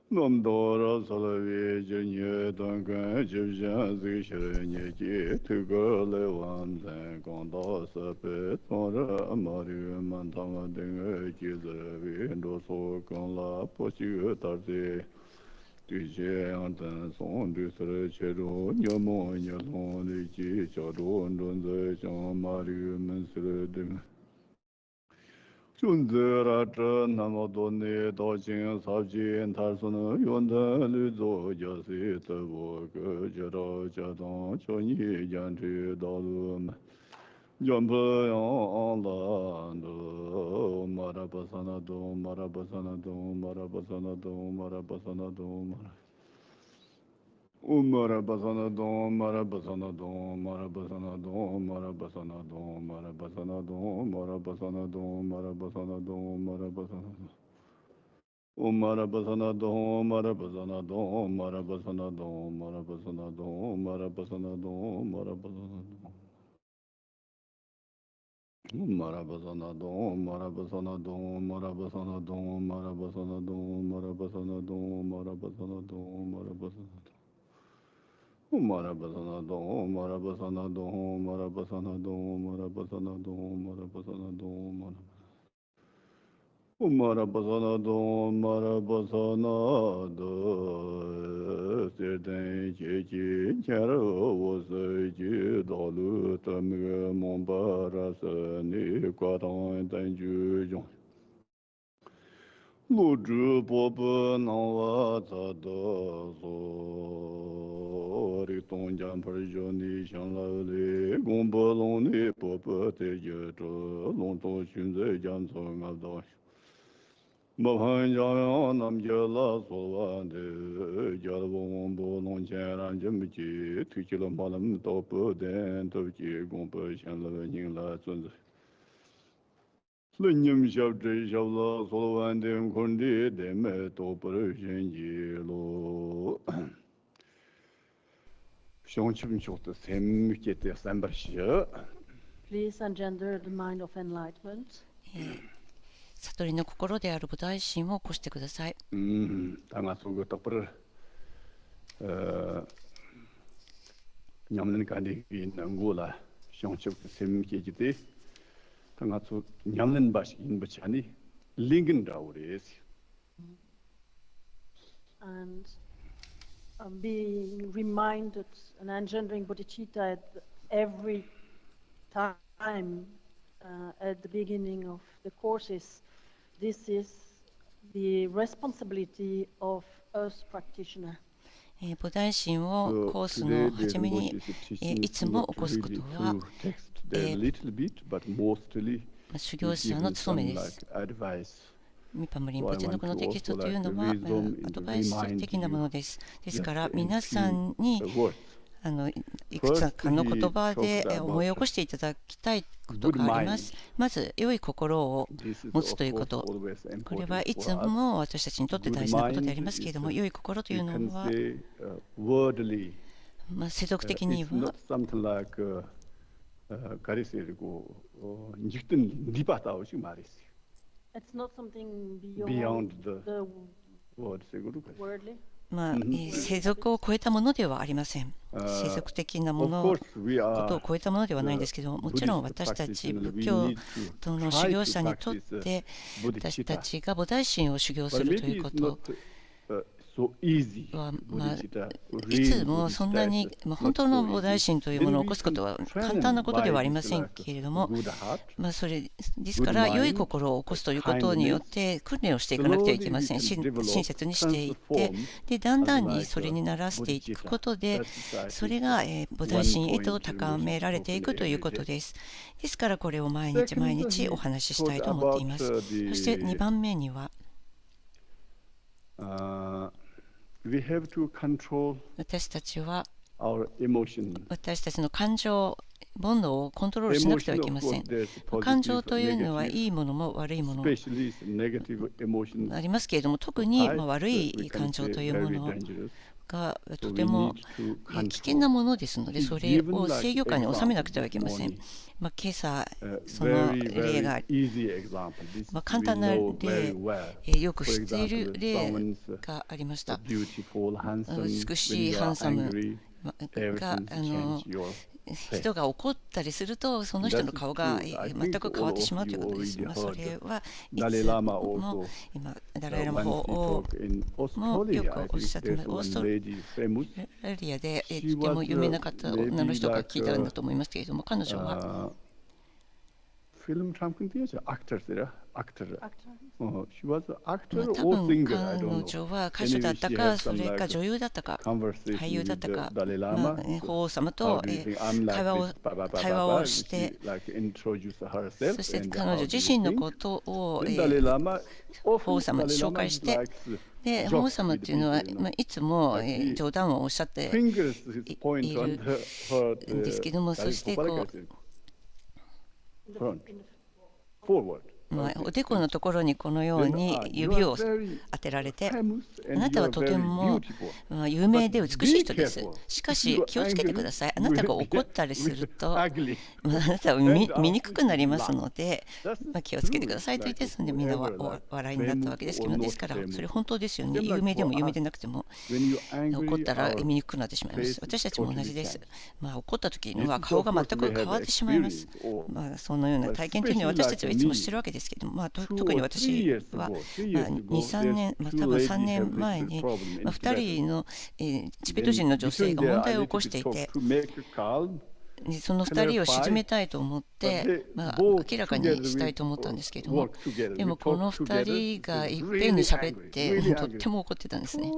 Namdara Salavi Janye Dangan Jibjan Zishanye Tuga Lewan Zan Gonda Sape Tonra Amari Mantama Denga Jizavi Doso Kanla Pochi Tarzi Tuje Antan Son Dusra Chedo Nyamo Nyalon Liki Chado Ndonze Chan Mari Mansir Denga Chunziratra Namadone Dojin Sabjin Tarsuna Yonda Luzo Jasi Tabo Jara Jadon Choni Yanti Dalum Jamba Lando Marabasana Do Marabasana Do Marabasana Do Marabasana Do Marabasana do, Marabasana do, Marabasana do, Marabasana do, Marabasana do, Marabasana do, Marabasana do, Marabasana do. Marabasana do, Marabasana do, Marabasana do, Marabasana do, Marabasana do, Marabasana do. Marabasana do, Marabasana do, Marabasana do, Marabasana do, Marabasana do, Marabasana do, Marabasana do. Marabasana do, Marabasana do, Marabasana do, Marabasana do, Marabasana do, Marabasana do, Marabasana do, Serden Chechi, Charo was a Jidalu, Tamir, Mombaras, Niquatan, and Jujon. Luju Bob Nawa Tado Riton Jamper Johnny Shanlali Gomboloni Papa Tejato Lonto Shunze Jansong Adosh Mahan Jan Namjala Solvande Jalabon Bolon Charan Jamichi Tuchila Malam Topo Den Tochi Gompa Shanlaning La Sunze Lenyum Shabde Shabla Solovan Dem Kondi Deme Topper Shenji Lo Shonchim Shot Sem Kete Sambashi. Please engender the mind of enlightenment. 悟りの心である菩提心を起こしてください。Tangatsugu Topper Nyamlen Kandi Nangula Shonchim Sem Kete Tangatsu Nyamlen Bash in Bachani, Lingen Dowries. And being reminded and engendering bodhicitta at every time at the beginning of the courses, this is the responsibility of us practitioners. 菩提心をコースの初めにいつも起こすことは修行者の務めです。ミパムリンポチェのこのテキストというのはアドバイス的なものです。ですから皆さんにいくつかの言葉で思い起こしていただきたいことがあります。まず良い心を持つということ。これはいつも私たちにとって大事なことでありますけれども、良い心というのは世俗的にはIt's not something beyond the worldly. 世俗を超えたものではありません。世俗的なものことを超えたものではないんですけども、もちろん私たち仏教徒の修行者にとって私たちが菩提心を修行するということはいつもそんなに本当の菩提心というものを起こすことは簡単なことではありませんけれども、それですから良い心を起こすということによって訓練をしていかなくてはいけません。親切にしていってでだんだんにそれに慣らしていくことでそれが菩提心へと高められていくということです。ですからこれを毎日毎日お話ししたいと思っています。そして2番目には私たちは私たちの感情、煩悩をコントロールしなくてはいけません。感情というのはいいものも悪いものもありますけれども、特に悪い感情というものがとても危険なものですので、それを制御下に収めなくてはいけません。今朝、その例が、簡単な例、よく知っている例がありました。美しいハンサムが人が怒ったりすると、その人の顔が全く変わってしまうということです。それはいつも今、ダライラマ法王もよくおっしゃっています。オーストラリアでとても有名な方、女の人が聞いたんだと思いますけれども、彼女はfilm tranquility actor there actor she was actor 多 or 分 singer I 彼 don't know 女は歌手だったか、それか女優だったか、俳優だったか、法皇様と会話をして、そして彼女自身のことを法皇様に紹介して、で法皇様っていうのはいつも冗談をおっしゃっているんですけども、そしてこうおでこのところにこのように指を当てられて、あなたはとても有名で美しい人です。しかし気をつけてください。あなたが怒ったりすると、あなたは見にくくなりますので、気をつけてくださいと言って、それでみんな笑いになったわけですけど、ですから、それ本当ですよね。有名でも有名でなくても、怒ったら見にくくなってしまいます。私たちも同じです。怒った時には顔が全く変わってしまいます。そのような体験というのは私たちはいつもしてるわけですけど、特に私は2、3年、多分3年前に2人のチベト人の女性が問題を起こしていて、その2人を鎮めたいと思って、明らかにしたいと思ったんですけども、でもこの2人がいっぺんに喋って、とっても怒ってたんですね。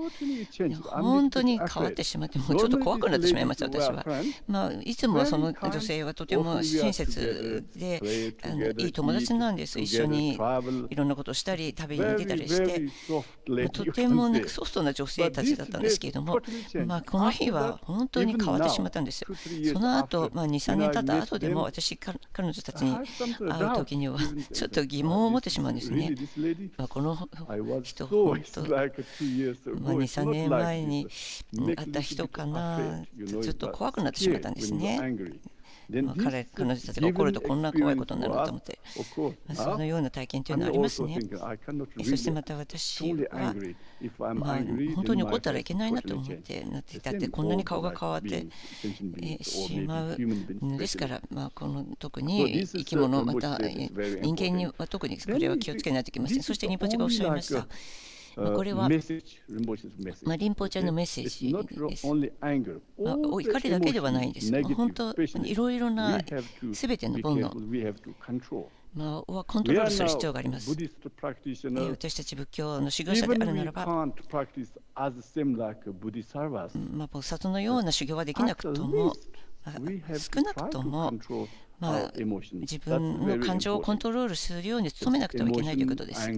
本当に変わってしまって、もうちょっと怖くなってしまいました、私は。いつもその女性はとても親切で、いい友達なんです。一緒にいろんなことをしたり、食べに出たりして、とてもソフトな女性たちだったんですけれども、この日は本当に変わってしまったんですよ。その後2、3年経った後でも、彼女たちに会うときにはちょっと疑問を持ってしまうんですね。この人、本当、2、3年前に会った人かな、ちょっと怖くなってしまったんですね。彼女たちが怒るとこんな怖いことになると思って、そのような体験というのはありますね。そしてまた私は、本当に怒ったらいけないなと思ってだってこんなに顔が変わってしまうのですから、この特に生き物、また人間には特にこれは気をつけないといけません。そしてリンポチェがおっしゃいました。これはリンポチェのメッセージです。怒りだけではないんです。本当、いろいろなすべての煩悩はコントロールする必要があります。私たち仏教の修行者であるならば、菩薩のような修行はできなくとも、少なくとも、自分の感情をコントロールするように努めなくてはいけないということです。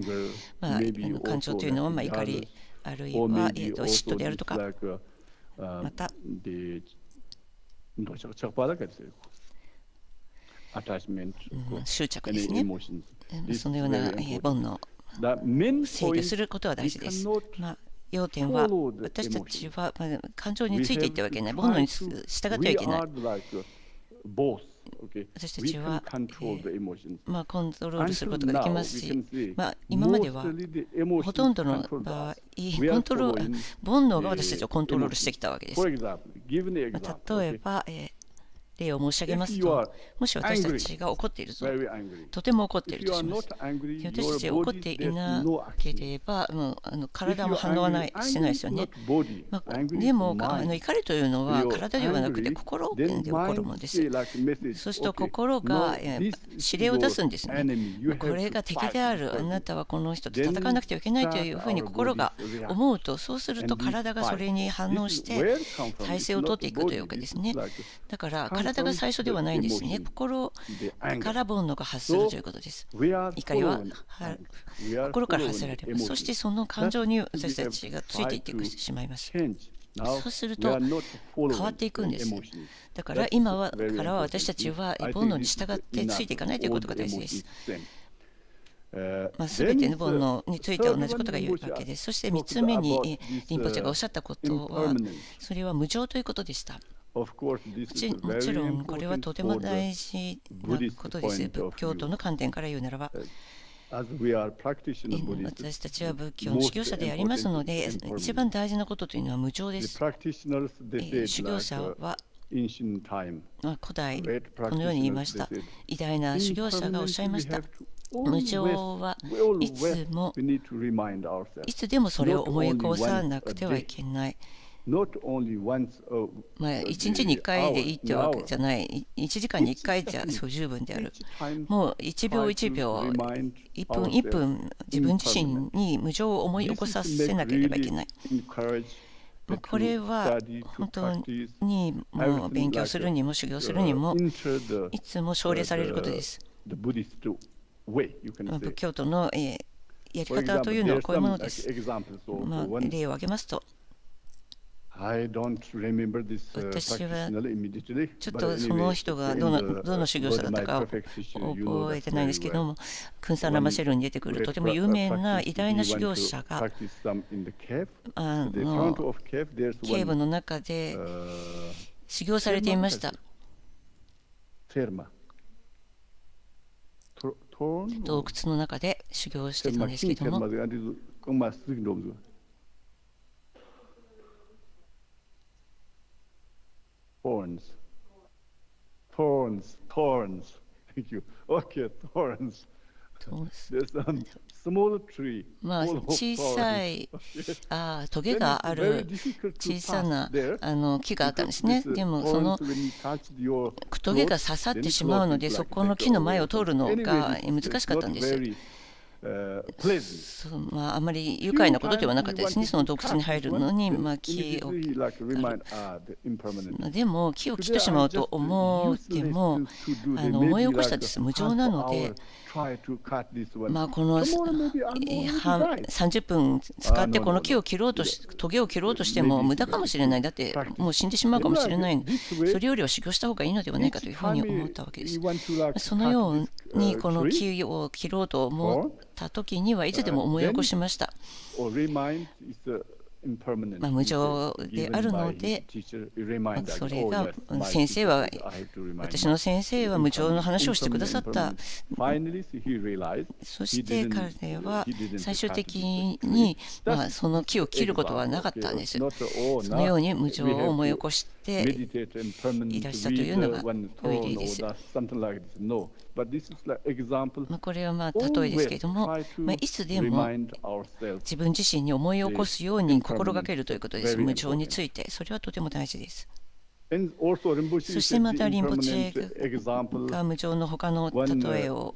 感情というのは怒り、あるいは嫉妬であるとか、また執着ですね。そのような煩悩を制御することは大事です。要点は、私たちは感情についていってはいけない、煩悩に従ってはいけない。私たちは、コントロールすることができますし、今まではほとんどの場合、煩悩が私たちをコントロールしてきたわけです。例えば、例を申し上げますと、もし私たちが怒っていると、とても怒っているとします。私たちが怒っていなければ、体も反応はしてないですよね。でも、怒りというのは体ではなくて心で起こるものです。そうすると心が指令を出すんですね。これが敵である、あなたはこの人と戦わなくてはいけないというふうに心が思うと、そうすると体がそれに反応して体勢をとっていくというわけですね。だから体が最初ではないんですね。心から煩悩が発するということです。怒りは心から発せられる。そしてその感情に私たちがついていってしまいます。そうすると変わっていくんです。だから今からは私たちは煩悩に従ってついていかないということが大事です。すべての煩悩について同じことが言うわけです。そして3つ目にリンポチェがおっしゃったことは、それは無常ということでした。もちろんこれはとても大事なことです。仏教徒の観点から言うならば、私たちは仏教の修行者でありますので、一番大事なことというのは無常です。修行者は古代、このように言いました。偉大な修行者がおっしゃいました。無常いつでもそれを思い起こさなくてはいけない。1日に1回でいいってわけじゃない。1時間に1回じゃ不十分である。もう1秒1秒、1分1分、自分自身に無常を思い起こさせなければいけない。これは本当にもう勉強するにも修行するにもいつも奨励されることです。仏教徒のやり方というのはこういうものです。例を挙げますと、私はちょっとその人がどの修行者だったか覚えてないんですけども、クンサンラマシェルに出てくるとても有名な偉大な修行者がケーブの中で修行されていました。洞窟の中で修行してたんですけども、小さいトゲがある小さな木があったんですね。でもそのトゲが刺さってしまうので、そこの木の前を通るのが難しかったんです。あまり愉快なことではなかったですね。その洞窟に入るのに木をでも木を切ってしまうと思っても思い起こしたんです。無常なので、この30分使ってこの木を切ろうとトゲを切ろうとしても無駄かもしれない。だってもう死んでしまうかもしれない。それよりは修行した方がいいのではないかというふうに思ったわけです。そのようにこの木を切ろうと思った時にはいつでも思い起こしました。無常であるので、それが私の先生は無常の話をしてくださった。そして彼は最終的にその木を切ることはなかったんです。そのように無常を思い起こしていらしたというのが良い例です。これは例えですけれども、いつでも自分自身に思い起こすように心がけるということです。無常について。それはとても大事です。そしてまたリンポチェが無常の他の例えを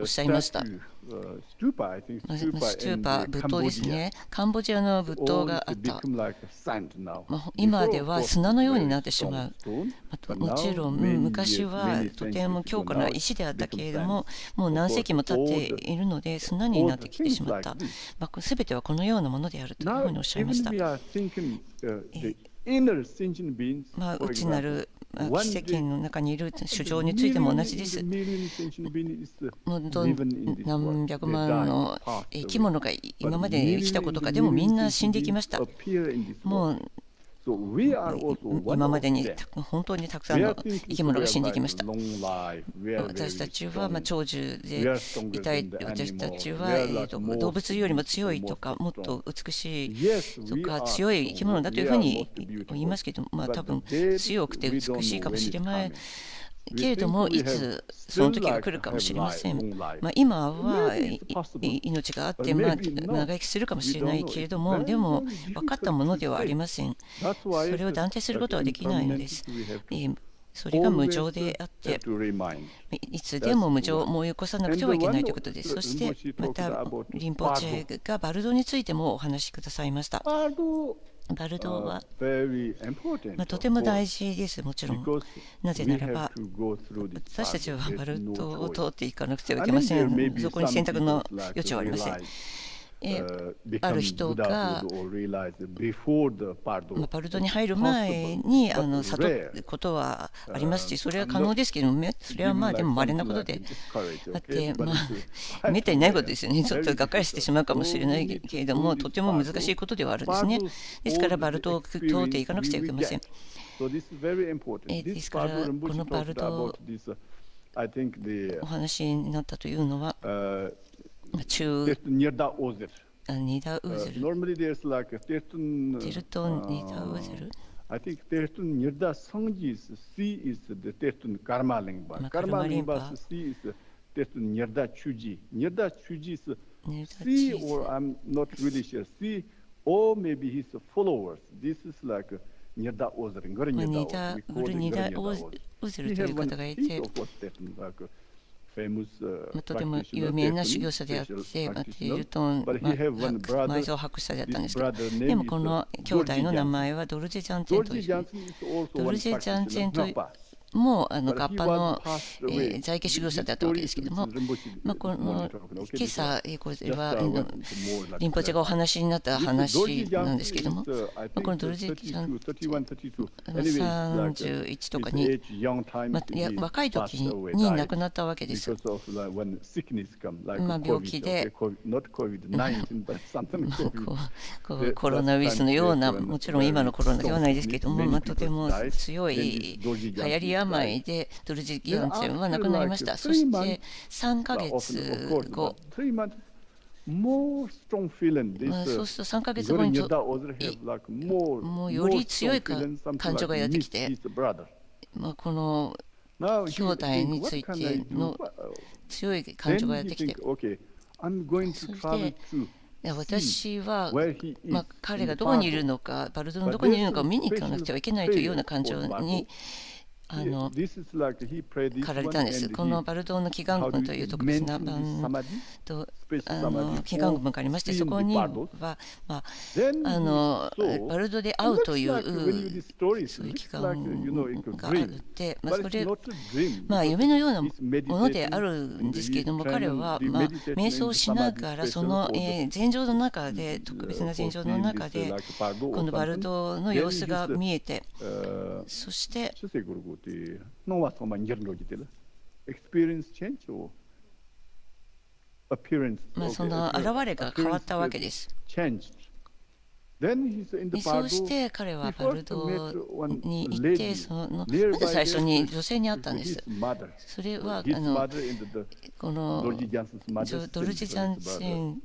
おっしゃいました。ストゥーパ、仏塔ですね。カンボジアの仏塔があった。今では砂のようになってしまう。もちろん昔はとても強固な石であったけれども、もう何世紀も経っているので砂になってきてしまった。すべてはこのようなものであるというふうにおっしゃいました。内なる奇跡の中にいる主情についても同じです。何百万の生き物が今まで生きたことか、でもみんな死んでいきました。もう今までに本当にたくさんの生き物が死んでいきました。私たちは長寿でいたい。私たちは動物よりも強いとか、もっと美しいとか強い生き物だというふうに言いますけど、多分強くて美しいかもしれないけれども、いつその時が来るかもしれません。今は命があって長生きするかもしれないけれども、でも分かったものではありません。それを断定することはできないのです。それが無常であって、いつでも無常を思い起こさなくてはいけないということです。そしてまたリンポチェがバルドについてもお話しくださいました。バルドはとても大事です。もちろん。なぜならば、私たちはバルドを通っていかなくてはいけません。そこに選択の余地はありません。ある人がパルトに入る前に悟ることはありますし、それは可能ですけども、それはまあでも稀なことであって、めったにないことですよね。ちょっとがっかりしてしまうかもしれないけれども、とても難しいことではあるんですね。ですからバルトを通っていかなくちゃいけません。ですからこのバルトお話になったというのは中ニダウゼル、テルトンニダウゼル、I think tertun nirda sangjis C is the tertun karma lingba. Karma lingba C is tertun nirda chuji. Nirda chuji is C or I'm not really sure. C or maybe his followers. This is like nirda ozer. Nirda ozer という方がいて、とても有名な修行者であって、テルトン埋蔵博士であったんですけど、でもこの兄弟の名前はドルジェ・ジャンツェンという、ドルジェ・ジャンツェンというもうガッパの在家修行者だったわけですけれども、この今朝これはリンポチェがお話になった話なんですけれども、このドルジェジャン31とかに、若い時に亡くなったわけです。病気でコロナウイルスのような、もちろん今のコロナではないですけれども、とても強い流行り病でドルジ・ギャンツェンは亡くなりました。そして3ヶ月後、そうすると3ヶ月後にもうより強い感情がやってきて、この兄弟についての強い感情がやってきて、そして私は、彼がどこにいるのか、バルトのどこにいるのかを見に行かなくてはいけないというような感情に駆られたんです。このバルトの祈願文という特別な祈願文がありまして、そこには、バルトで会うというそういう祈願文があって、それ夢のようなものであるんですけれども、彼は瞑想しながらその禅情の中で、特別な禅情の中でこのバルトの様子が見えて、そしてその現れが変わったわけです。そうして彼はバルトに行って、まず最初に女性に会ったんです。それはこのドルジ・ジャンツェン、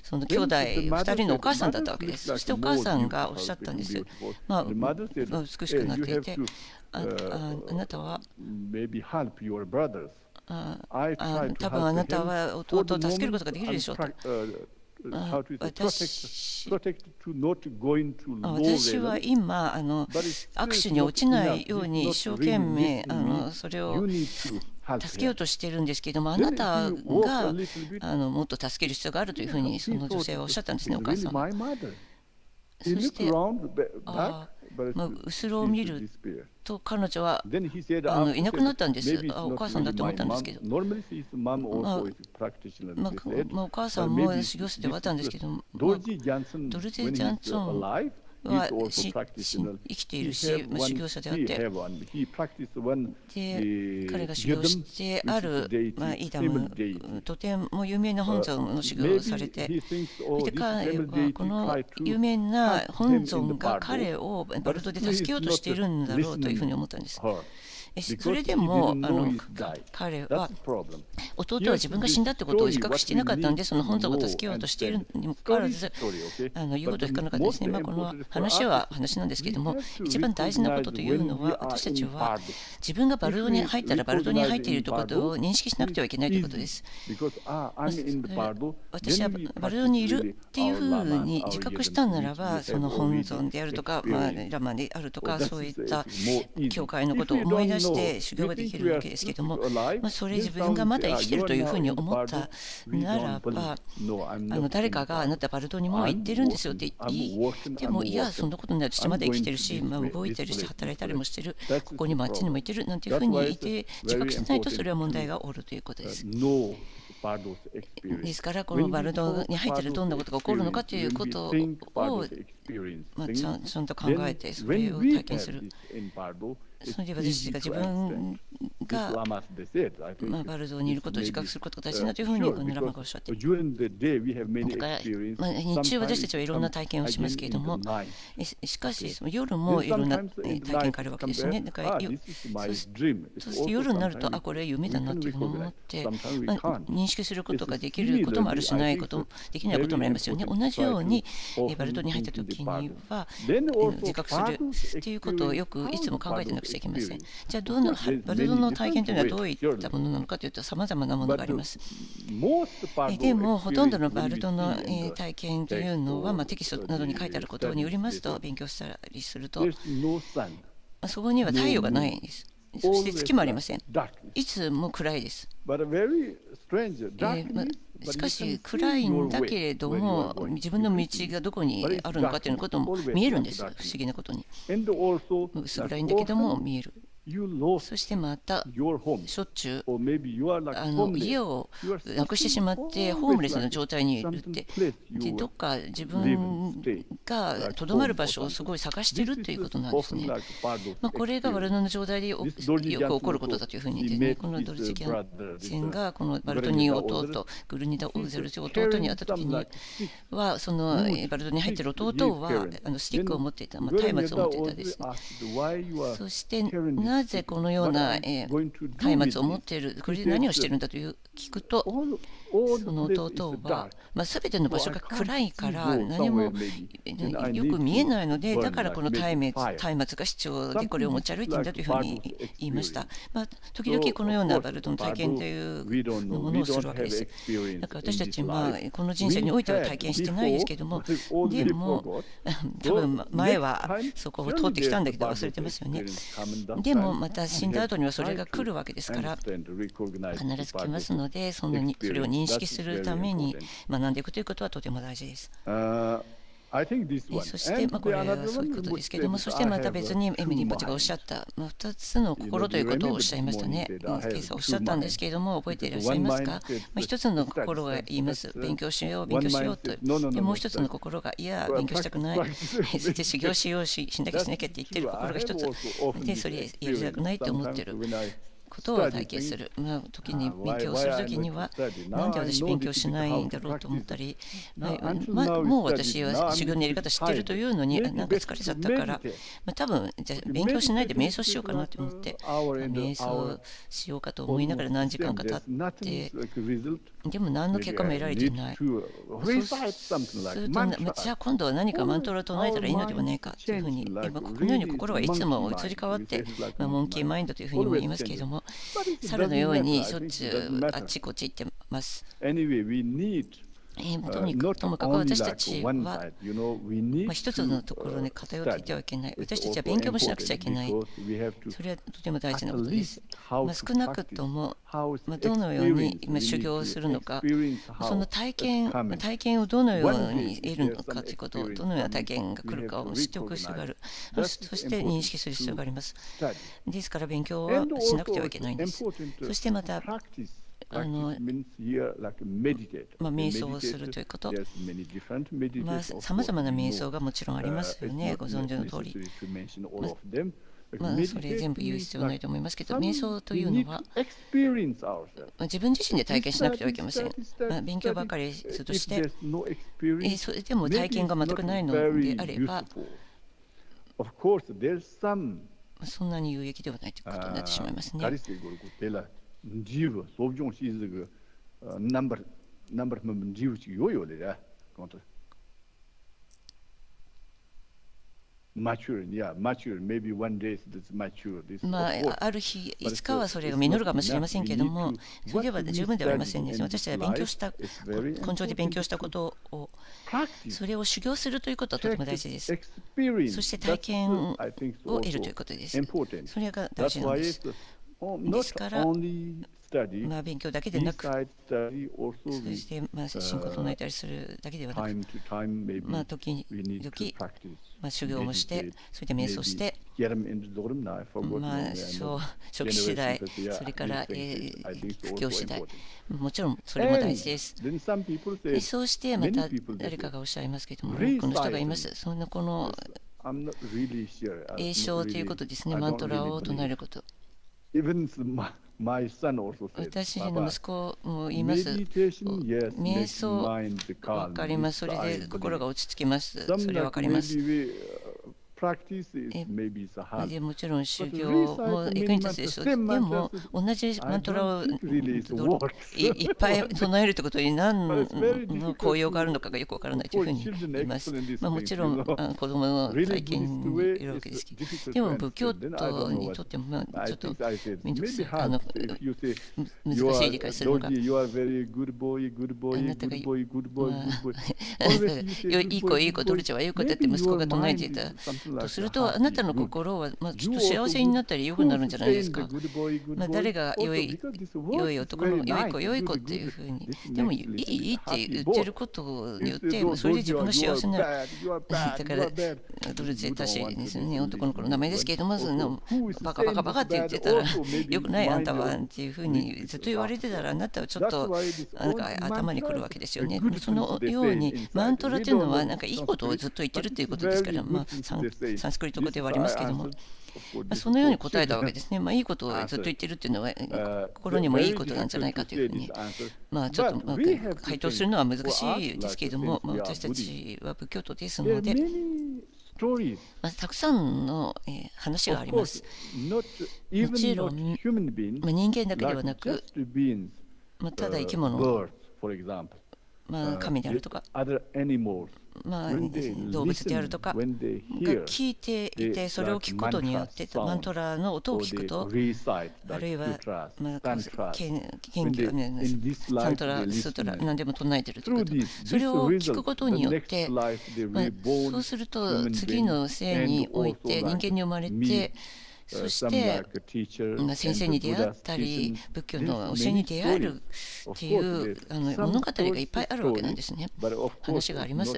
その兄弟2人のお母さんだったわけです。そしてお母さんがおっしゃったんです。美しくなっていて、あなたは多分あなたは弟を助けることができるでしょうと。私は今握手に落ちないように一生懸命それを助けようとしているんですけれども、あなたがもっと助ける必要があるというふうにその女性はおっしゃったんですね、お母さんは。そして後ろを見ると彼女はいなくなったんです。お母さんだと思ったんですけど、お母さんも修行室ではあったんですけども、ドルジェ・ジャンツォンは生きているし、修行者であって、で彼が修行してあるイダム、とても有名な本尊の修行をされて、そして彼はこの有名な本尊が彼をバルトで助けようとしているんだろうというふうに思ったんです。それでも彼は弟は自分が死んだってことを自覚していなかったので、その本尊を助けようとしているにもかかわらず言うことを聞かなかったですね。この話は話なんですけれども、一番大事なことというのは、私たちは自分がバルトに入ったらバルトに入っているということを認識しなくてはいけないということです。私はバルトにいるっていうふうに自覚したならば、その本尊であるとか、ラマであるとか、そういった教会のことを思い出して修行ができるわけですけれども、それ自分がまだ生きているというふうに思ったならば、誰かがあなたバルトにもう行ってるんですよって言っても、いやそんなことない、私まだ生きてるし、動いてるし働いたりもしてる、ここにもあっちにも行ってるなんていうふうに言って自覚しないと、それは問題が起こるということです。ですから、このバルドに入ったらどんなことが起こるのかということを、ちゃんと考えて、それを体験する。それで私たちが自分が、バルドにいることを自覚することが大事だというふうにラマがおっしゃっている。だから、日中私たちはいろんな体験をしますけれども、しかし夜もいろんな体験があるわけですよね。だからそして夜になると、これは夢だなというふうに思って、認識することができることもあるし、ないこともできないこともありますよね。同じようにバルドに入ったときには自覚するということをよくいつも考えてなくちゃいけません。じゃあバルドの体験というのはどういったものなのかというと、様々なものがあります。でもほとんどのバルドの体験というのは、テキストなどに書いてあることによりますと、勉強したりすると、そこには太陽がないんです。そして月もありません。いつも暗いです。しかし暗いんだけれども、自分の道がどこにあるのかということも見えるんです。不思議なことに。薄暗いんだけども見える。そしてまた、しょっちゅう家をなくしてしまってホームレスの状態にいるって、でどっか自分がとどまる場所をすごい探しているということなんですね。これがバルドの状態でよく起こることだというふうに言ってね、このドルチキャンセンがこのバルドニー弟、グルニダ・オーゼルチ弟に会った時には、そのバルドに入っている弟はスティックを持っていた、松明を持っていたですね。そしてなぜこのような松明を持っている、これで何をしているんだという聞くと、その弟は、すべての場所が暗いから何もよく見えないので、だからこの松明が必要でこれを持ち歩いているんだというふうに言いました。時々このようなバルドの体験というものをするわけです。だから私たちはこの人生においては体験してないですけれども、でも多分前はそこを通ってきたんだけど忘れてますよね。でもまた死んだ後にはそれが来るわけですから、必ず来ますので、それを認識するために学んでいくということはとても大事です。そして、これはそういうことですけれども、そしてまた別にエミリー・ポチがおっしゃった、2つの心ということをおっしゃいましたね。ケイさんおっしゃったんですけれども、覚えていらっしゃいますか？1つの心が言います。勉強しよう、勉強しようと。でもう1つの心が、いや、勉強したくない。そして修行しようしなきゃしなきゃって言ってる心が1つ。で、それやりたくないと思ってる。ことを体験する。時に勉強するときには、なんで私勉強しないんだろうと思ったり、もう私は修行のやり方知ってるというのに、なんか疲れちゃったから、多分じゃあ勉強しないで瞑想しようかなと思って、瞑想しようかと思いながら何時間か経って、でも何の結果も得られていない。そうすると、じゃあ今度は何かマントラを唱えたらいいのではないかというふうに、このように心はいつも移り変わって、モンキーマインドというふうにも言いますけれども、猿のようにしょっちゅうあっちこっち行ってます。ともかく私たちは一つのところに偏っていてはいけない。私たちは勉強もしなくちゃいけない。それはとても大事なことです。少なくともどのように修行をするのか、その体験をどのように得るのかということを、どのような体験が来るかを知っておく必要がある。そして認識する必要があります。ですから勉強はしなくてはいけないんです。そしてまた瞑想をするということ、さまざまな瞑想がもちろんありますよね、ご存知の通り。それ全部言う必要ないと思いますけど、瞑想というのは自分自身で体験しなくてはいけません。勉強ばかりするとして、それでも体験が全くないのであれば、そんなに有益ではないということになってしまいますね。ある日、いつかはそれが実るかもしれませんけれども、それでは十分ではありませんね。私たちは勉強した、根性で勉強したことを、それを修行するということはとても大事です。そして体験を得るということです。それが大事なんです。ですから、勉強だけでなく、そして信仰を唱えたりするだけではなく、時々修行もして、それで瞑想して、初期次第、それから布教次第、もちろんそれも大事です。そうしてまた誰かがおっしゃいますけれども、この人がいます。そんなこの詠唱ということですね、マントラを唱えること。私の息子も言います。瞑想、わかります。それで心が落ち着きます。それわかります。でもちろん修行も役に立つでしょう。でも同じマントラをいっぱい唱えるということに何の効用があるのかがよくわからないというふうに言います。もちろん子供の体験にいるわけですけど、でも仏教徒にとってもちょっとめんどくさい、難しい理解するのが、あなたがいい子いい子、ドルチェはいい子だって息子が唱えていたとすると、あなたの心はきっと幸せになったり良くなるんじゃないですか。誰が良い男の良い子っていうふうに、でもいいって言ってることによって、それで自分が幸せになる。だから、ドルチェたしですよね、男の子の名前ですけれども、バカバカバカって言ってたら、良くないあんたはっていうふうにずっと言われてたら、あなたはちょっとなんか頭にくるわけですよね。そのように、マントラというのは、なんかいいことをずっと言ってるということですから、サンスクリット語ではありますけれども、そのように答えたわけですね。いいことをずっと言ってるっていうのは、心にもいいことなんじゃないかというふうに、ちょっと回答するのは難しいですけれども、私たちは仏教徒ですので、たくさんの話があります。もちろん、人間だけではなく、ただ生き物、神であるとか、動物であるとかが聞いていて、それを聞くことによってマントラの音を聞くと、あるいは研究、サントラ、スートラ、何でも唱えているということ、それを聞くことによって、そうすると次の生において人間に生まれて、そして先生に出会ったり、仏教の教えに出会えるっていう物語がいっぱいあるわけなんですね。話があります。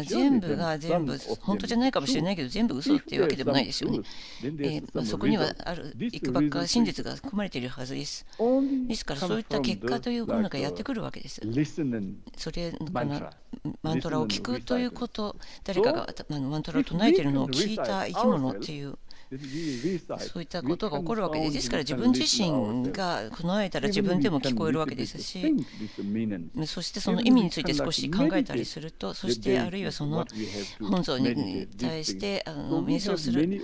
全部が全部本当じゃないかもしれないけど、全部嘘っていうわけでもないですよね。そこにはいくばっか真実が含まれているはずです。ですから、そういった結果というものがやってくるわけです。それマントラを聞くということ、誰かがマントラを唱えているのを聞いた生き物っていう、そういったことが起こるわけです。ですから、自分自身が唱えたら自分でも聞こえるわけですし、そしてその意味について少し考えたりすると、そしてあるいはその本尊に対して瞑想する、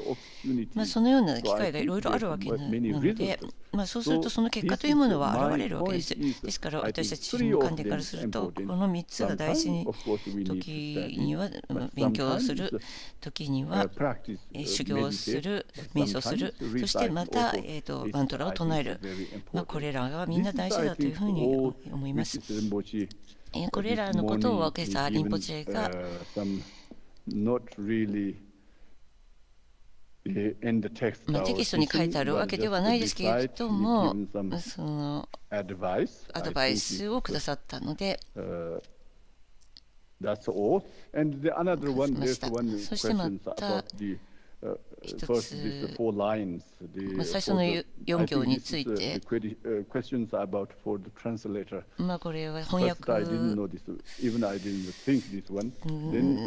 そのような機会がいろいろあるわけなので、そうするとその結果というものは現れるわけです。ですから、私たちの観点からすると、この3つが大事に、時には勉強する、時には修行する、瞑想する、そしてまたマントラを唱える、これらがみんな大事だというふうに思います。これらのことを今朝、リンポチェがテキストに書いてあるわけではないですけれども、そのアドバイスをくださったので、そしてまた一つ、最初の4行について、これは翻訳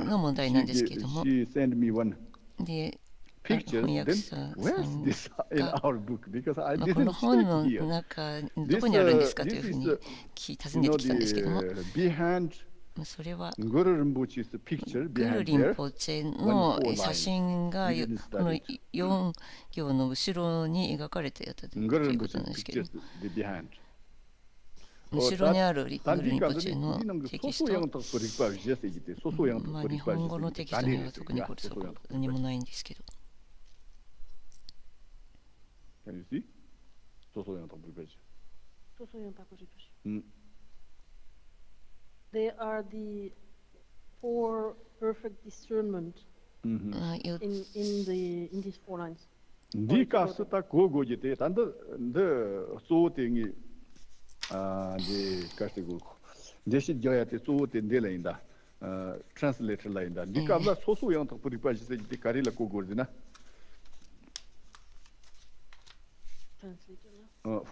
の問題なんですけれども、で翻訳者さんが、この本の中、どこにあるんですかというふうに尋ねてきたんですけども、それはグルリンポチェの写真がこの4行の後ろに描かれていたということなんですけど、後ろにあるグルリンポチェのテキスト、日本語のテキストには特にこれそこにもないんですけど。They are the four perfect discernment in these four lines. Dika suta gogo jite tanda de so tengi de kaste go. Deshi joya te so ten de lenda. translator lainda. Likabla sosu yang tak peripasi saja kari la kogordina.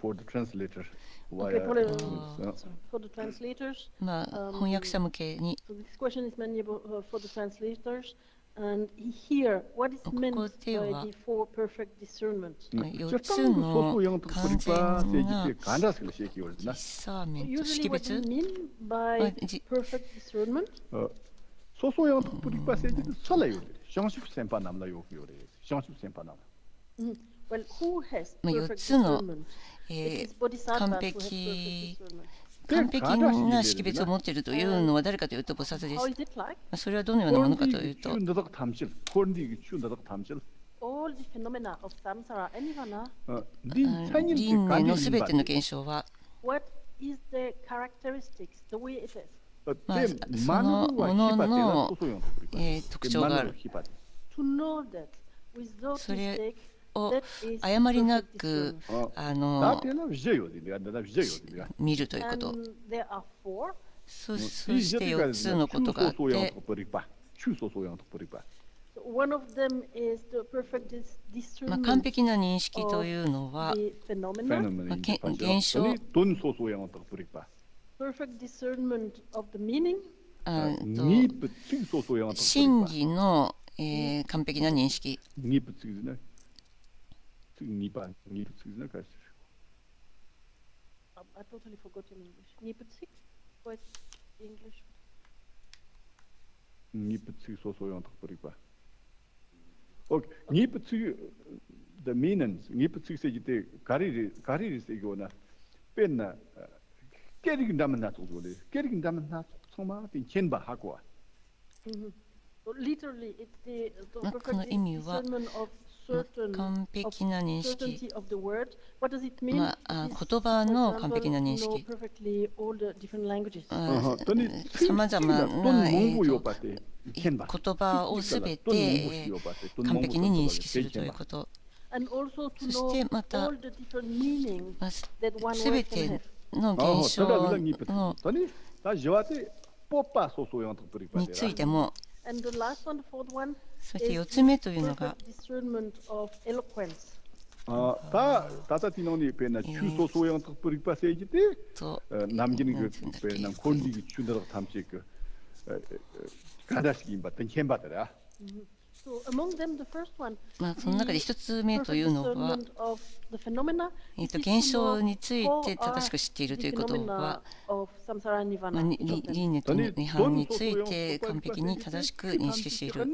For the translator. Okay, for the translators. 翻訳者向けに。So this question is mainly for the translators. And here, what is meant by the four perfect discernment? 4つの完全なUsually, what do you mean by perfect discernment? 소소 yang tak peripasi saja salah yore. Shangship sempa namla yok yore. Shangship sempa namla. Well, who has 4 perfect つの discernment? 完璧な識別を持っているというのは誰かというと菩薩です。それはどのようなものかというと、All the phenomena of samsara and nirvana, 輪廻のすべての現象は、 what is the characteristics, the way it is? そのものの特徴がある。To know that without それ mistake, を that is 誤りな perfect く discernment. 見るということ。 And there are four. そして4つのことがあって、 One of them is the perfect 完 discernment 璧な認識というのは of the phenomena, 現象、 perfect discernment of the meaning, 真偽の完璧な認識、 I totally forgot in English. Niputsik? What English? The meanings, Niputsik said you carry is egona, penna, getting damanat, getting damanat, Soma, in Chenba Hakwa. Literally, it's the この perfect 意味は discernment of certain 完璧な認識、 certainty of the word. What does it mean? 言葉の完璧な認 Know 識、 perfectly all the different languages. さまざまな言葉をすべて完璧に認識するということ。 And also to そ know してまた all the different meanings that one す word べ can て have. の現象のについても、 And the last one, the fourth one, そして is 4つ目というのが perfect discernment of eloquence. Tatatino pena chuso so yang tak peripasi saja te namjini ke pena kondi ke chundar tamchik kadas gimba tenchemba da. So among them, the first one, その中で1つ目というのは、 discernment of the phenomena, 現象について正しく知っているということは、 of samsara and nirvana. 輪廻と涅槃について完璧に正しく認識している。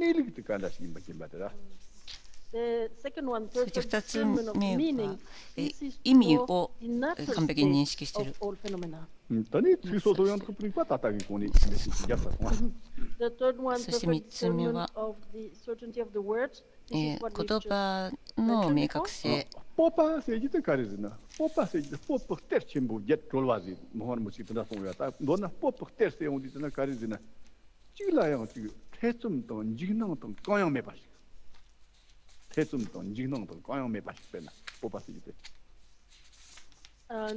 The second one, そして perfect 2つ discernment of 目 meaning. は This is 意味 for を the natural 完璧に認 state 識してい of る。 all phenomena. Tani chuso so yang tak peripasi tatagi koni jasa. The third one, そして perfect 3つ目 discernment は of the certainty of the words. This 言 is what we've just 葉の明確性、 Popa saja te karizna. Popa saja popa ter chimbu jet rolwazi. Mohon musik tanda songyata. Dona popa ter se yang di tanda karizna. Chila yang chig tesum ton jignang ton koyang me pas. Tesum ton jignang ton koyang me pas pena. Popa saja te.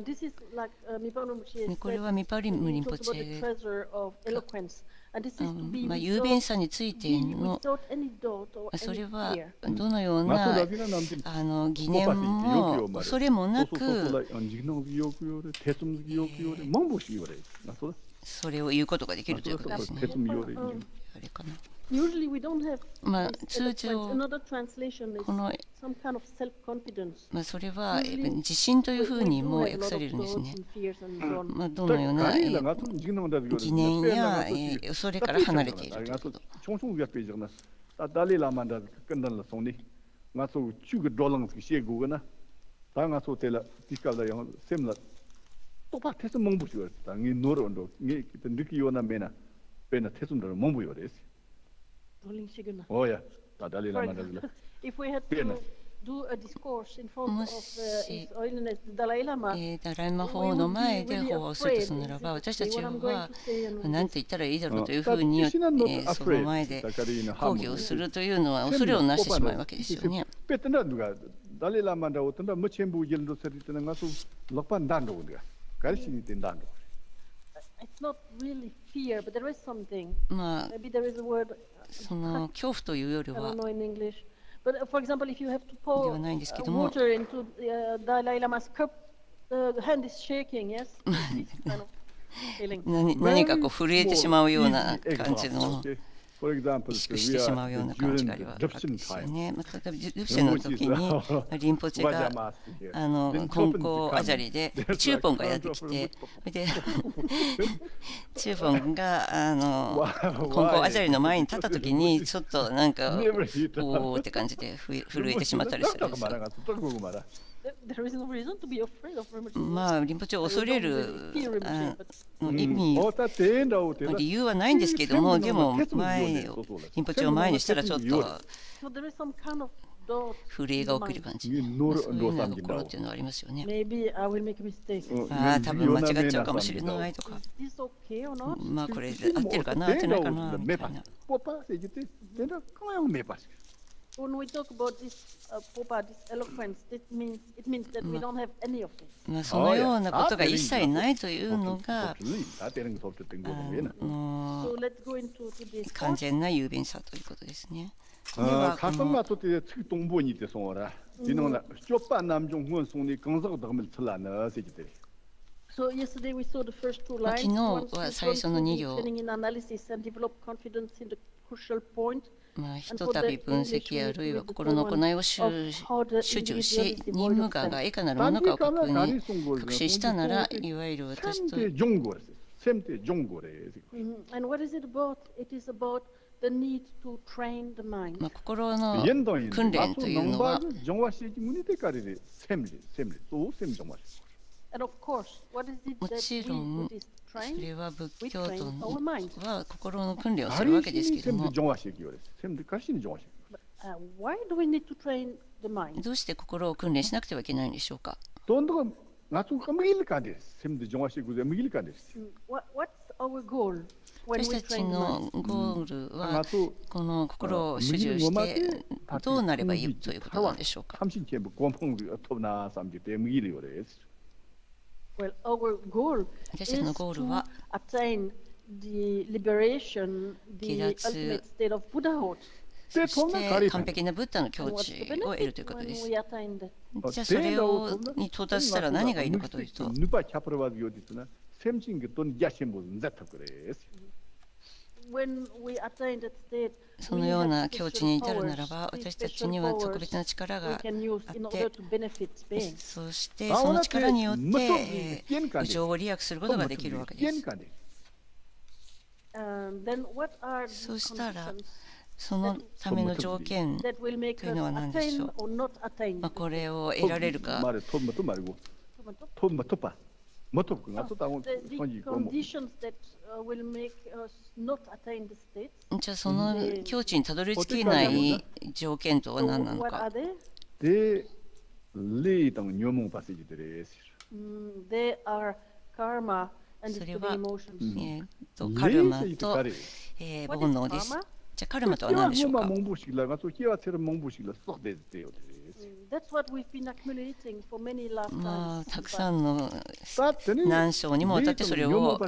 This is like Mipa Rinpoche これはミパリムリンポ talks チ about the ェ、 treasure of eloquence. And this is to be 雄弁さについての without any doubt or それ any は fear. どのような疑念も恐れもなくそれを言うことができるということですね。あれかな。Usually we don't have 通常 another translation is この some kind of self-confidence. それは自信というふうにも訳されるんですね。どのような疑念や恐れから離れているということ。Dalai Lama da kendal la soni ngaso chuga dolang ki shegu na ta ngaso tela tikala yang semla to pa tes mongbu ju ta ngi noro ndo ngi ndiki yona mena pena tesum da mongbu yo des oh ya ta Dalai Lama da if we had to do a discourse in front of His Holiness the Dalai Lama ダライマ法の前で法をするとするならば、私たちは何て言ったらいいだろうというふうにその前で講義をするというのは恐れをなしてしまうわけですよね。ダライラマだおとなむちんぶじんどせりてながそロパンダンドがガリシにてんだんど It's not really fear, but there is something. まあ Maybe there is a word, その恐怖というより I は don't know in English. But for example, if you have to で pour はないんですけども、 water into Dalai Lama's cup, the hand is shaking, yes? This kind of feeling. 何かこう震えてしまうような感じの For example, 意識してしまうような感じがあるわけですよね。また例えばルプシェの時にリンポチェが金光アジャリでチューポンがやってきて、でチューポンが金光アジャリの前に立った時にちょっとなんかおおって感じで震えてしまったりするんですよ。There is no reason to be afraid of Rinpoche. まあリンポチェを恐れる意味理由はないんですけども、でもリンポチェを前にしたらちょっと So there is some kind of doubt 震えが起きる感じ、そういうようなところっていうのはありますよね。 Maybe I will make a mistake. ああ、多分間違っちゃうかもしれないとか、 Is this okay or not? まあこれ合ってるかな合ってないかなみたいな。 When we talk about this Popa, this eloquence, it means that we don't have any of this. まあそのようなことが一切ないというのが So let's go into today's 完 class. 全な雄弁さということですね。 가슴과 또때 특 동본이 때 송어라. 이놈은 쇼파 남중 후원 송이 강석 덕을 틀라나 세기들. So yesterday we saw the first two lines. 昨日 One は is 最初の2 training 行、 in analysis and develop confidence in the crucial point. まあ、ひとたび分析あるいは心の行いを主従し、任務側がいかなるものかを確信したなら、いわゆる私と 셈때 종고래. And what is it about? It is about the need to train the mind. まあ心の訓練というのは、 정화시지 문이대까지 셈리 또 셈 정화. And of course, what is it も that ちろ we ん do this そ train? れは仏 We 教 train 徒 our mind. は心の訓練をするわけですけ 다리신이 ども、 셈리 정화시키요. 셈리 가신이 정화시키. Why do we need to train the mind? どうして心を訓練しなくてはいけないんでしょうか。 돈도 나중에 먹일까지 셈리 정화시키고 먹일까지. What's our goal when 私 we たち train the の mind? ゴールはこの心を主従してどうなればいいということなんでしょうか。 삼신체 뭐 곰펑 토나 삼지 때 먹일이요. Well, our goal 私 is たちのゴール to は attain the liberation, the 離脱 ultimate state of Buddhahood. そして完璧なブッダの境 And what's 地 the を得る benefit ということ when です。 we attain that? じゃあそれに到達したら何がいいのかというと、 누가 잡으러와도 어디서나 셈진 돈 야신 보는 자타 그래. When we attain that state, その we よう have な境地に至るなら special ば、 powers, 私たち special には特 powers 別な力 we が can use in あって order to benefit being. そしてその力によって無常を利益することができるわけです。 Then what are そ the したら conditions そのための条件 that will make という us のは何でしょ attain う。 or not attain? まあこれを得られるか、 말에 톱도 말고 톱 뭐톱 그가서 따고 The 손이 있고 뭐 conditions that will make us not attain the state. じゃあその境地にたどり着けない条件とは So 何なの what か。 are they? 대 레이당 녀몽 파세지들의 They are karma and それ the は emotions. カルマ 레이세 と 가리 煩 What is 悩です karma?。じゃあカルマとは何でしょう 기와 か。 몽부식이라가 또 기와처럼 몽부식이라 쏙 대대요. That's what we've been accumulating for many まあ lifetimes. たくさんの何章にもわたってそれを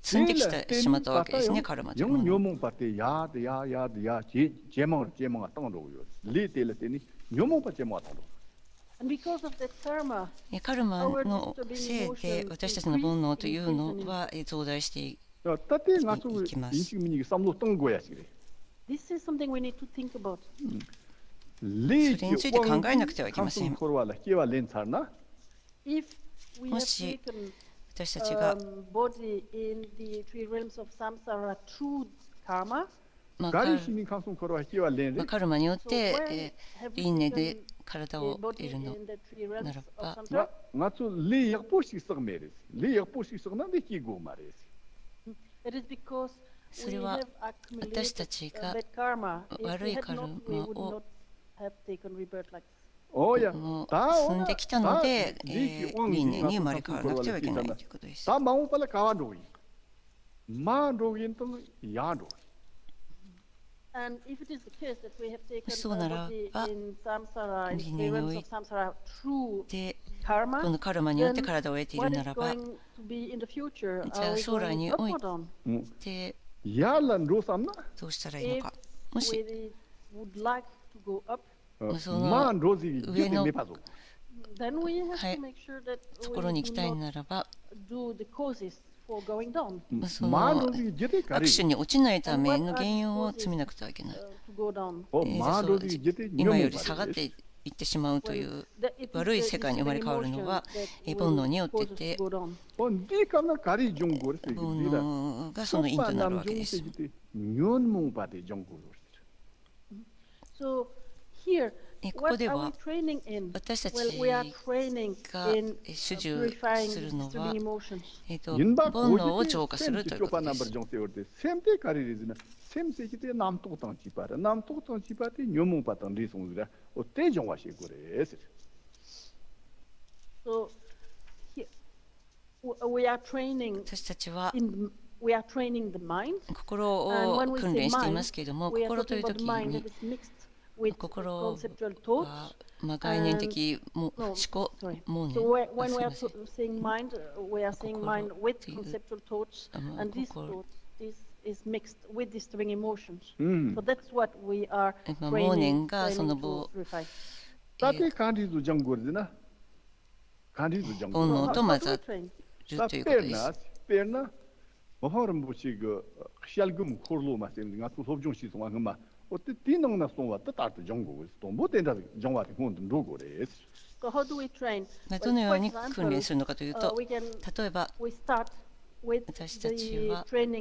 積んできてしまったわけですね、カルマというも 영 のを。 녀몽 파테 야야 제몽 왔다고요. 레이텔레니 녀몽 파테 뭐 왔다고. And because of that karma, カルマのせいで私たちの煩悩というのは増大してい 따때 가서 인식민이 쌈로 떤 거야 지금. this is something we need to think about. それについて考えなくてはいけません。 코로와라 기와 렌사나 If we have もし taken 私たちが body in the three realms of samsara through karma, まあ가리시니 감성 코로와 기와 렌 カルマによっ so て when have 輪廻 we で taken 体 the を body 得るの in the three realms 나라 of 봐. samsara? 나초 레 약보식 썩 메레스 레 약보식 썩 난데 기고 말레스 It is because そ we れは have 私た accumulated ちが bad karma. If we 悪い had カル not, we マ would を not have taken rebirth like this. 오야 もう 다 積んできたので輪廻に生まれ変わらなくてはいけないということです。 다 마음 빨라 가와로이 마로인 또 야로 And if it is the case that we have taken そうなら body ば in samsara, in 輪廻 three に realms おい of samsara through でこのカルマによって体を得ているならば、じゃあ将来においてどうしたらいいのか。もしその上のところに行きたいならば、その握手に落ちないための原因を詰めなくてはいけない。今より下がっていってしまうという悪い世界に生まれ変わるのは煩悩によってて、煩悩がその因となるわけです。ここでは私たちが主従するのは煩悩を浄化するということです。私たちは心を訓練していますけれども、心というときに心は概念的思考、もうね、妄念がその煩悩と混ざるということです。どのように訓練するのかというと、例えば私たちはリン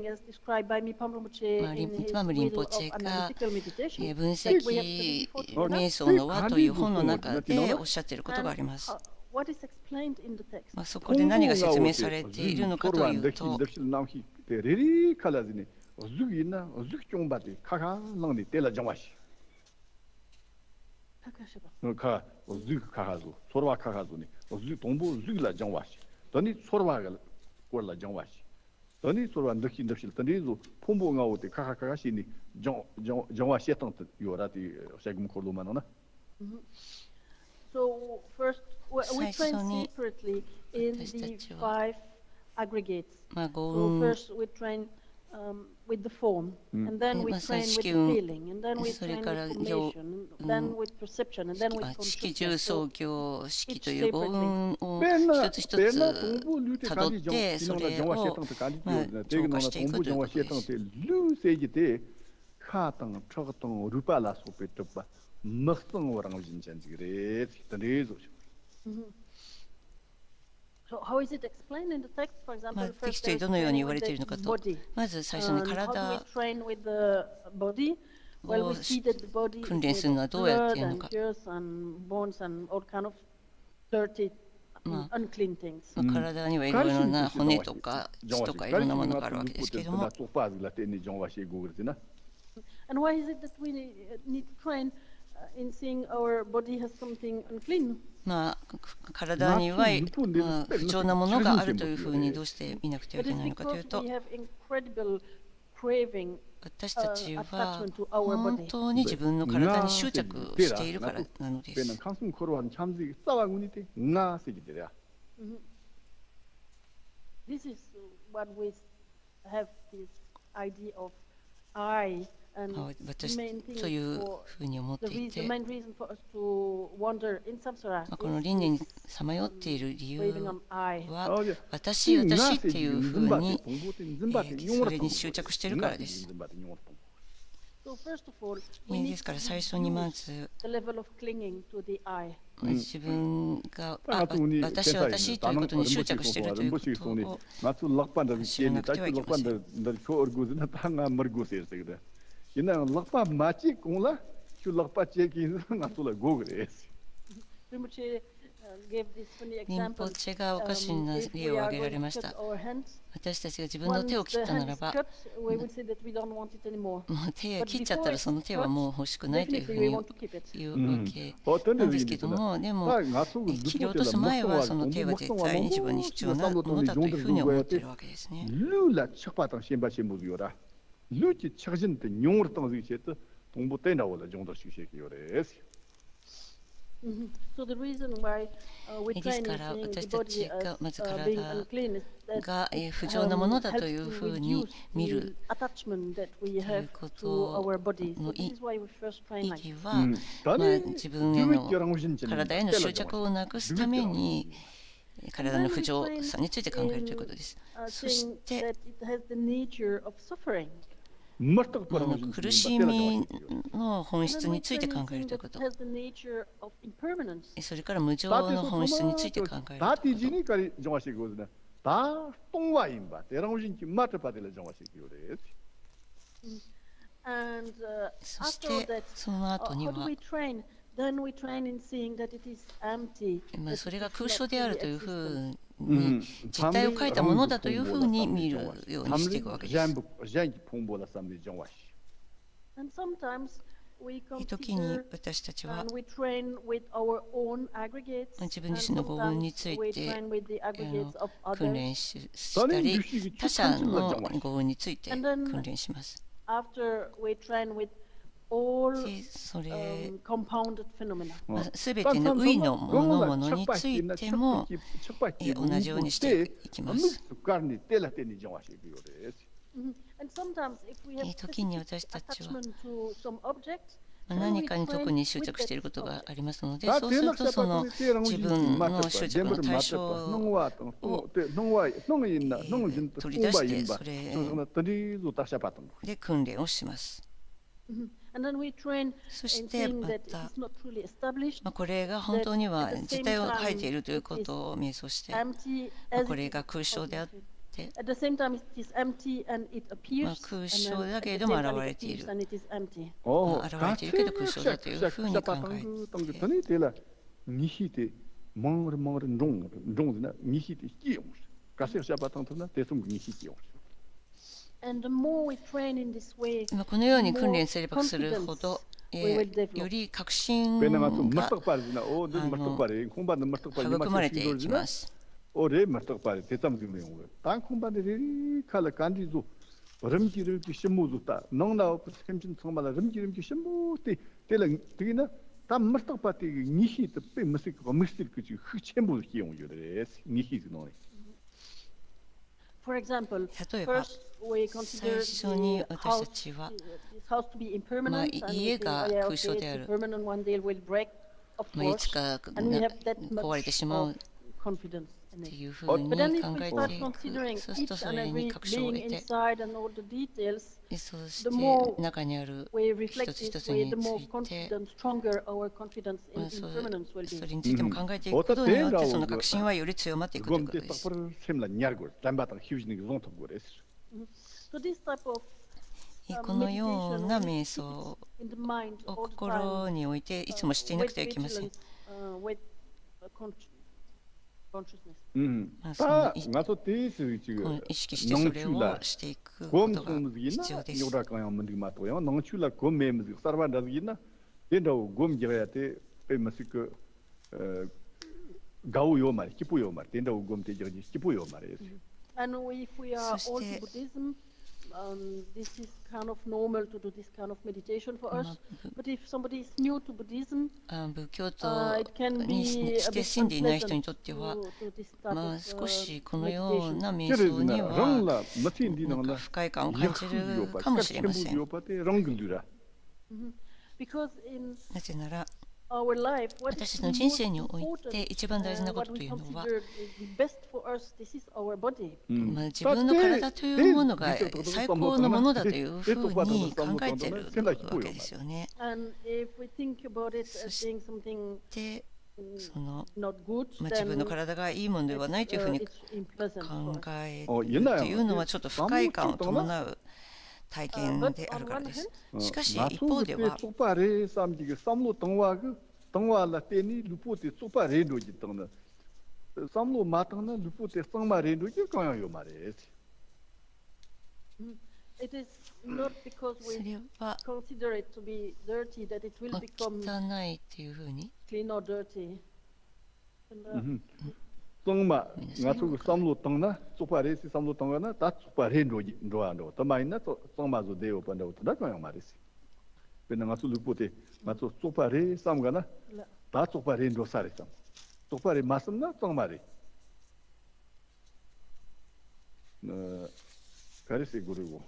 ポチェが分析瞑想の輪という本の中でおっしゃっていることがあります。そこで何が説明されているのかというと、最初に私たちは五運、色運、それから行運、色重創業式という五運を一つ一つたどって、それを浄化していくということです。テキストにどのように言われているのかと、まず最初に体を訓練するのはどうやってやるのか。体にはいろいろな骨とか血とかいろんなものがあるわけですけれども、体には不調なものがあるというふうにどうして見なくてはいけないのかというと、私たちは本当に自分の体に執着しているからなのです。私というふうに思っていて、この輪廻にさまよっている理由は、私っていうふうにそれに執着しているからです。ですから最初にまず自分が私ということに執着しているということを知らなくてはいけません。リンポチェがおかしな例を挙げられました。私たちが自分の手を切ったならば、もう手を切っちゃったらその手はもう欲しくないというふうに言うわけなんですけども、でも切り落とす前はその手は絶対に自分に必要なものだというふうに思っているわけですね。So the reason why we で train す in から seeing 私 the た body ちが as まず being 体 unclean is that が不浄なものだという helps ふ to うに reduce 見 the る attachment that we とい have うこ to と our body. So の this is why we first train 意 like 義 this. は、自分への体への執着 ををなくすために体の不浄さについて考えるということです。そし Saying て that it has the nature of suffering. 苦しみの本質について考えるということ、 It has the nature of impermanence. それから無常の本質について考えるということ。 다 똥와인바 대랑우진기 마트바들을 정화시키고래. And そし after て that, その後に how do は we train? Then we train in seeing that it is empty. それが空想であるというふうに実体を書いたものだというふうに見るようにしていくわけです。 And sometimes we 時に consider 私たちは and we train with our own aggregates. 自分 And 自身の語運に sometimes つい we て train with the aggregates of 訓 others. 練したり、他者の語運について訓練します。 After we train with all それ compounded phenomena. すべての類の物々についても同じようにしていきます。 And sometimes if we have 時に私たちは attachment to some object, 何かに特に執着していることがありますので、そうするとその自分の執着の対象を取り出して、それで訓練をします。 and then we train そし in て seeing ま that it た is not truly established, これが本当には実体を書いているということを瞑想して、 empty as こ it れ is. が空想であって、 At the same time, it is empty and it appears, 空想 and then だ at け the れど same も time 現れ it ている。 appears and it is empty. 現れているけど空想だというふうに考えて、 And the more we train in this way, このように訓練すればするほど、より確信が育まれていきます。 올해 맞다고 대담기는 땅콩반들이 칼 간디도 름기를 기심무도다 농나오 샘진 정말 름기름기 심무데 때는 되나 다 맞다고 봐도 니히도 빼면서 미스터 그지 흑체무 기용이래 니히도. For example, 例えば first we 最 consider 初に the 私たちは house to be impermanent, and we 家 think, が oh, yeah, 空想 okay, であ it's る。 impermanent, one day it will break, of い course, つか and we have that 壊れて much しまう of confidence in って it. いうふうに But then 考 if we え start てい considering く。そうすると each そ and れに every 確証を being 得て、 inside and all the details, そし the て more 中にある we 一 reflect つ一 this つ way, に the つ more いて、 confident, stronger our confidence in impermanence will そ be. れについても考えていくことによってその確信はより強まっていくということです。 So this type of このような瞑想を in the mind を all the 心 time, に置いていつもしていなくてはいけません。 with consciousness. その意識してそれをしていくことが必要です。 And if we are all to Buddhism, this is kind of normal to do this kind of meditation for us. But if somebody is new to Buddhism, 仏教徒 it can に be し a て bit 住んでいない人に unpleasant とっては、 to this type of 少しこのよう meditation. な瞑想にはなんか不快感を感じるかもしれません。 Because in なぜなら our life, what 私 is たちの most 人生において important, 一番大事なこ what とと we いうのは、 consider the best for us, this is our body. 自分の体というものが最高のものだというふうに考えているわけですよね。 And if we think about it as being something で、その not good, 自分 then の体がいいものではないというふうに it's unpleasant for 考 us. えるというのはちょっと不快感を伴う体験であるからです。しかし一方では、 동화라 때니 루포테 소파레노지 동나 삼로 마땅나 루포테 상마레노지 강요 말에. It is not because そ we れは consider it to be dirty that it will become 汚いっていうふうに clean or dirty. 동마 나투 삼로 동나 소파레시 삼로 동나 다 소파레노지 로안도 더마이나 또 동마도 데오 반도 다 강요 말에. เป็นงานสุลุปุติมาสุปารีสามกันนะต 다 쪽발이 노사리다. 쪽발이 맞습니다. 정말이. 가르치 그리고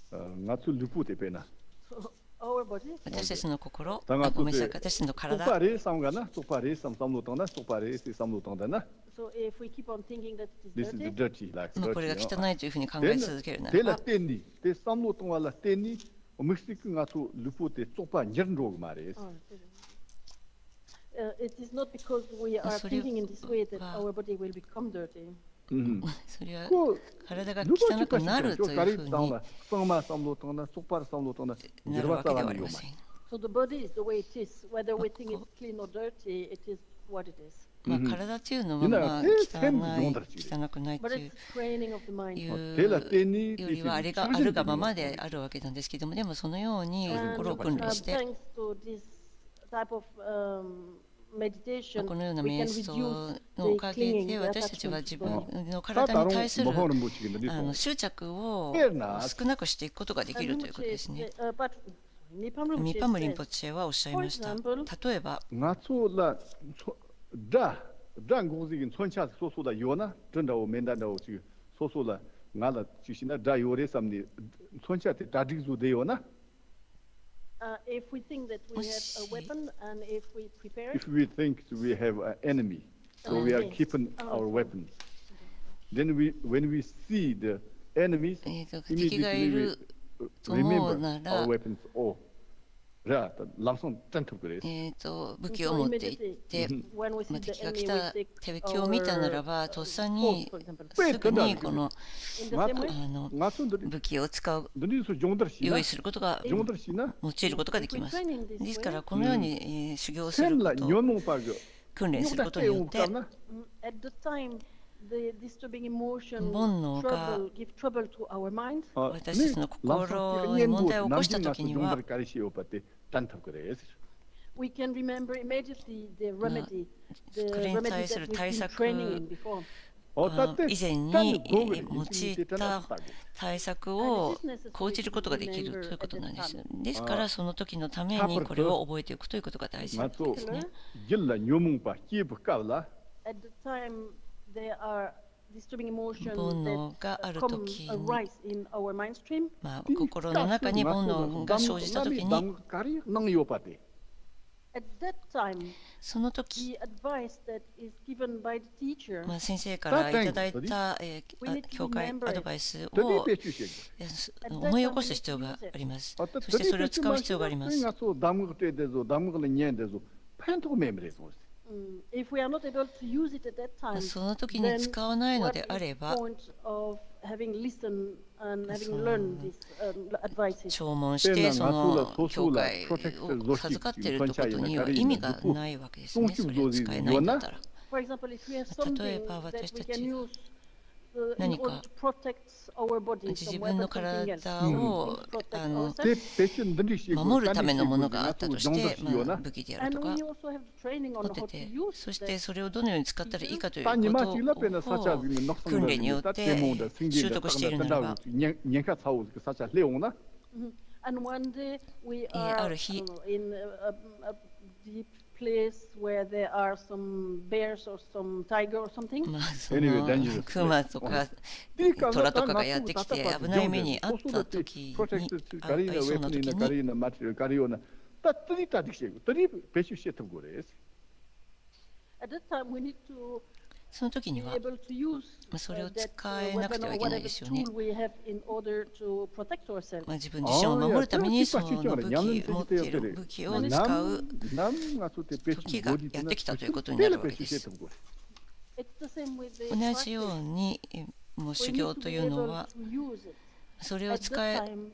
나도 루프데 베나. Our body. 私たちの心、ごめんなさい、私たちの体。쪽발이 상가나 쪽발이 삼삼로동나 쪽발이 삼삼로동다나. So if we keep on thinking that it This is is dirty, dirty like これが dirty. 汚いというふうに考え続けるなら 데라 ば、 떼니. 데 삼로동와라 떼니. 멕시코 가서 루프데 쪽발 년로그 말이에요. it is not because we are thinking in this way that our body will become dirty. それは体が汚くなるというふうになるわけではありません。 So the body is the way it is. Whether we think it's clean or dirty, it is what it is. 体というのは汚くないと But いう it's training of the mind. よりはあれがあるがままであるわけなんですけども、でもそのように心を訓練して、 Thanks to this type of meditation, このような we 瞑 can 想 reduce のお the かげ clinging, で the 私たちは attachment 自 to the 分の体に対する 뭐 執着を少なくしていくことができるということですね。ミパムリンポチェはおっしゃいました。例えば、 랑고지긴 손차 소소다 요나 전다오 멘다다오 지 소소라 나라 지시나 다 요레 삼니 손차테 다디주 되요나. If we think that we have a weapon and if we prepare, If we think we have an enemy, so we are keeping our weapons. Then when we see the enemies, 敵がい immediately る we と思う remember なら our weapons. Oh, 라 랑손 짠톡 그래. 武器を持っていって、敵が来た敵を見たならば、とっさにすぐにこの武器を使う、用意することが、用いることができます。ですから、このように修行すること、訓練することによって、煩悩が私たちの心に問題を起こしたときには、we can remember immediately the remedy, それに対する対策 training before. 以前に用いた対策を講じることができるということなんです。ですから、その時のためにこれを覚えておくということが大事ですね。At the time there are disturbing emotions 煩悩があ that る come 時に、 arise in our mind stream. 心の中に煩悩が生じた時に、 At that time, その時、 the advice that is given by the teacher, 先生からいただいた教会アドバイスを思い起こす必要があります。そしてそれを使う必要があります。 if we are not able to use it at that time, その時に使わないのであれば、 point of having listened and having learned these advices. 弔問してその教会を授かっているということには意味がないわけですね。それを使えないんだったら。 For example, if we have something 例えば that 私 we た can ち use in 何か order to protect our body 自 from 分の weapons, something else. 体を Protect ourselves. 守るためのものがあったとして、武器である And とか we also have the training on 持って how て to use そして that. それをどのように使ったらいいかということを訓練によって習得しているならば And one day we あ are る日 in a deep place where there are some bears or some tiger or something. そのクマとかトラとかがやってきて危ない目に遭った時に遭いそうな時に At that time we need to その時に be は able to use それを that 使えなくて weapon は or いけない whatever ですよね。 tool we have in order to protect ourselves. 自分自身を守るためにその武器持っている武器を使う時がやってきたということになるわけです。 It's the same with the 同じようにもう修行というのは use it それを at the 使え time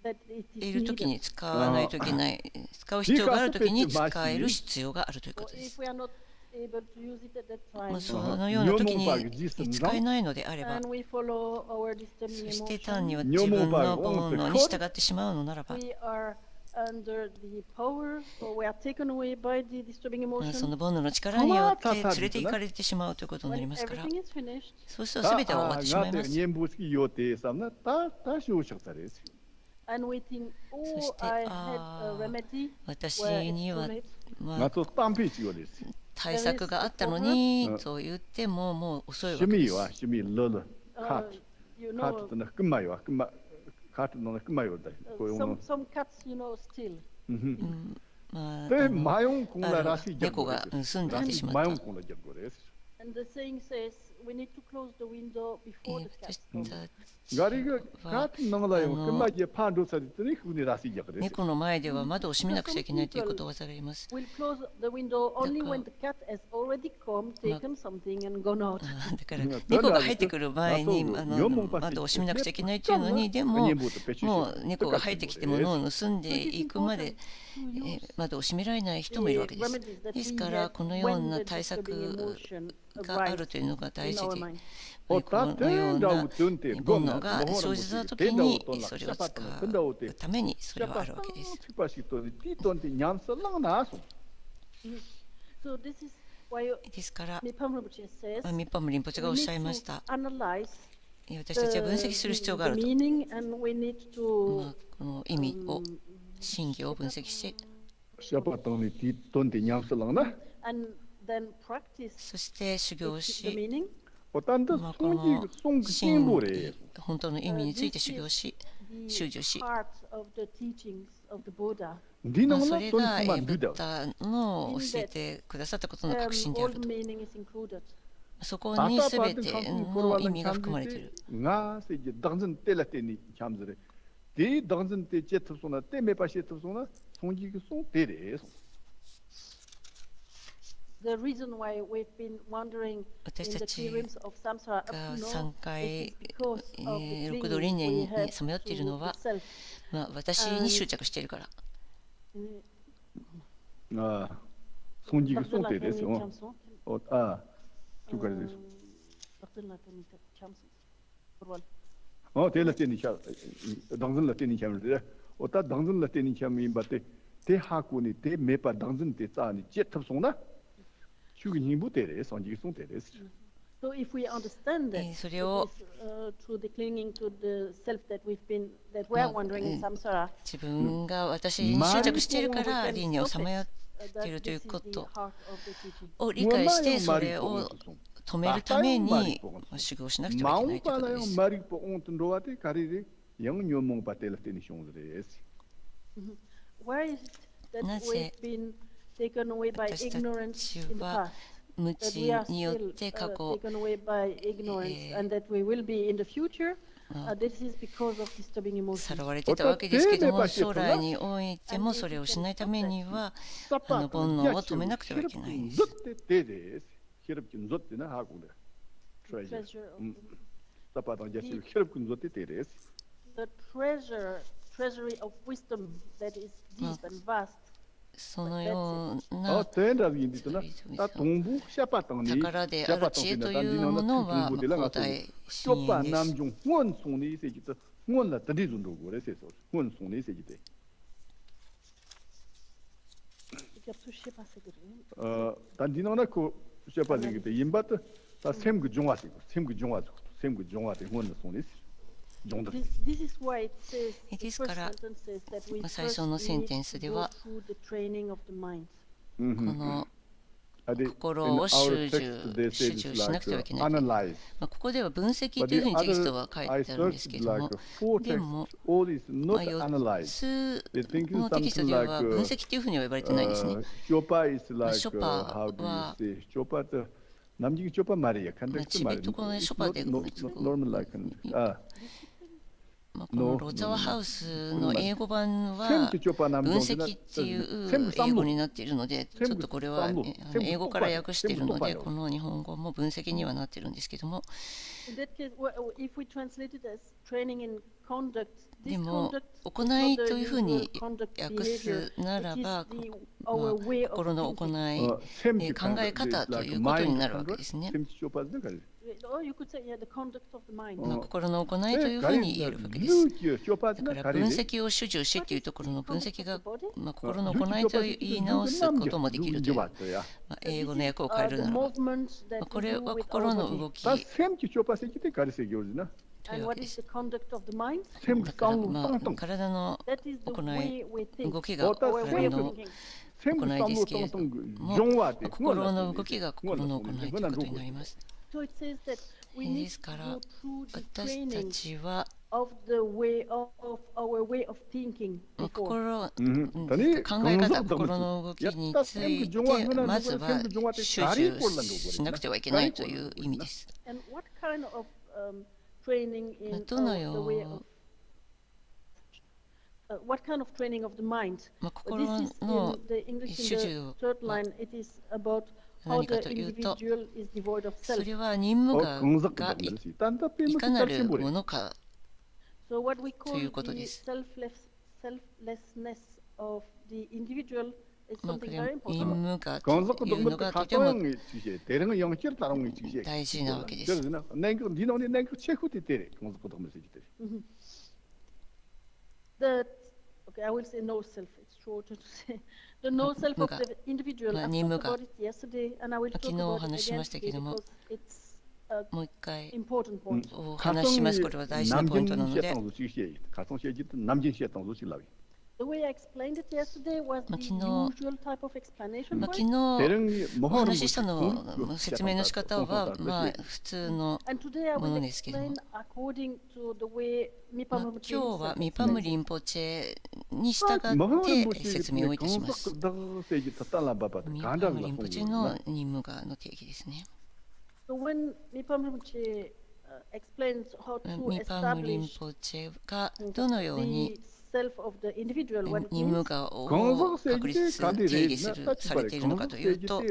that it い is る時 needed. に使わないといけない使う必要がある時に使える必要があるということ Or です。 if we are not able to use it at that time, そのような時に使えないのであれば and we follow our そ disturbing して単に emotion, は自分の煩悩に従ってしまうのならば we are under the power, or we are taken away by the disturbing そ emotion. の煩悩の力によって連れて行かれてしまうということになり When ますから everything is finished, そうすると全ては終わってしまいます。 and we think, そし oh, て I had a remedy 私 where に it's は too late. 対策があったのにと言ってももう遅いわけです。Some cats, steal. 猫が盗んでいってしまった。And the saying says we need to close the window before the cat comes. 猫の前では窓を閉めなくちゃいけないということわざがあります。We'll close the window only when the cat has already come, taken something and gone out. だから猫が入ってくる前に窓を閉めなくちゃいけないというのに、でももう猫が入ってきて物を盗んでいくまで窓を閉められない人もいるわけです。ですからこのような対策があるというのが大事で、このような煩悩が生じたときにそれを使うためにそれはあるわけです。ですから、ミッパムリンポチがおっしゃいました。私たちは分析する必要があると。この意味を、真偽を分析して、そして修行し、この真理、本当の意味について修行し、修習し、それがブッダの教えてくださったことの核心であると。そこにすべての意味が含まれている。私たちが3回六道輪廻にさまよっているのは、私に執着しているから。それを自分が私に執着しているから輪廻をさまよっているということを理解して、それを止めるために修行しなくてはいけないということです。なぜ私たちは無知によって過去さらわれていたわけですけれども、将来においてもそれをしないためには煩悩を止めなくてはいけないんです。そのような宝である知恵というものは広大深淵です。ですから、最初のセンテンスでは、この心を修習しなくてはいけない。ここでは分析というふうにテキストは書いてあるんですけれども、でも、4つのテキストでは分析というふうには呼ばれてないですね。ショパはチベット語のショパでこのロザワハウスの英語版は分析っていう英語になっているので、ちょっとこれは英語から訳しているので、この日本語も分析にはなっているんですけども、でも行いというふうに訳すならば、心の行い、考え方ということになるわけですね。心の行いというふうに言えるわけです。だから分析を主従しというところの分析が、心の行いと言い直すこともできるという、英語の訳を変えるならば、これは心の動きというわけです。だから体の行い、動きが体の行いですけれども、心の動きが心の行いということになります。ですから、私たちは心、考え方、心の動きについて、まずは集中しなくてはいけないという意味です。どのよう心の主従は何かというと、それは任務がいかなるものかということです。任務がというのがとても大事なわけです。I will say no self. It's shorter to say the no self of the individual. I talked about it yesterday, and I will talk about it again because it's an important point. お話しします。これは大事なポイントなので。The way I explained it yesterday was the usual type of explanation. 昨日お話ししたの説明の仕方は普通のものですけども、今日はミパムリンポチェに従って説明をいたします。ミパムリンポチェの任務がの定義ですね。ミパムリンポチェがどのように任務がを確立する、定義するされているのかというと、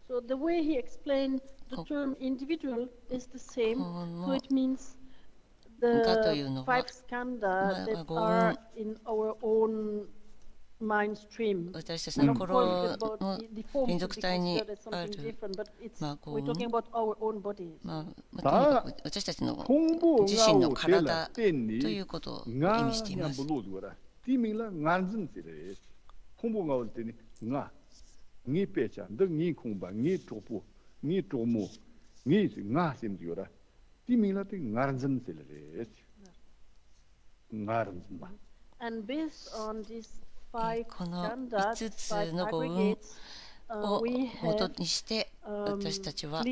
So the way he explained the term individual is the same. So it means the 5 skandha that are in our own mind stream. 私たちの心の連続体にある、we're talking about our own bodies. とにかく私たちの自身の体ということを意味しています。ni pecha de ni kumba ni topo ni tomo ni nga sim diora ti mila te ngarzan selere ngarzan ba. And based on these 5この5つの語運を元にして私たちは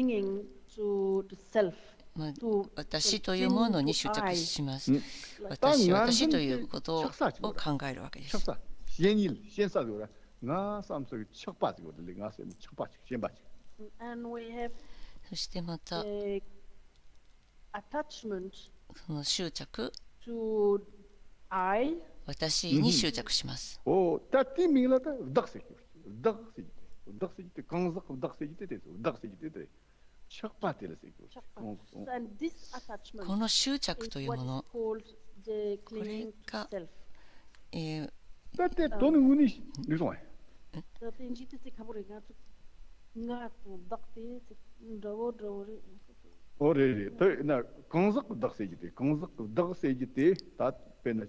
私というものに執着します。私ということを考えるわけです。そしてまたその執着、私に執着します。この執着というもの、これがだってどのように理想や。俺な観測だせじて観測だせじてたっぺな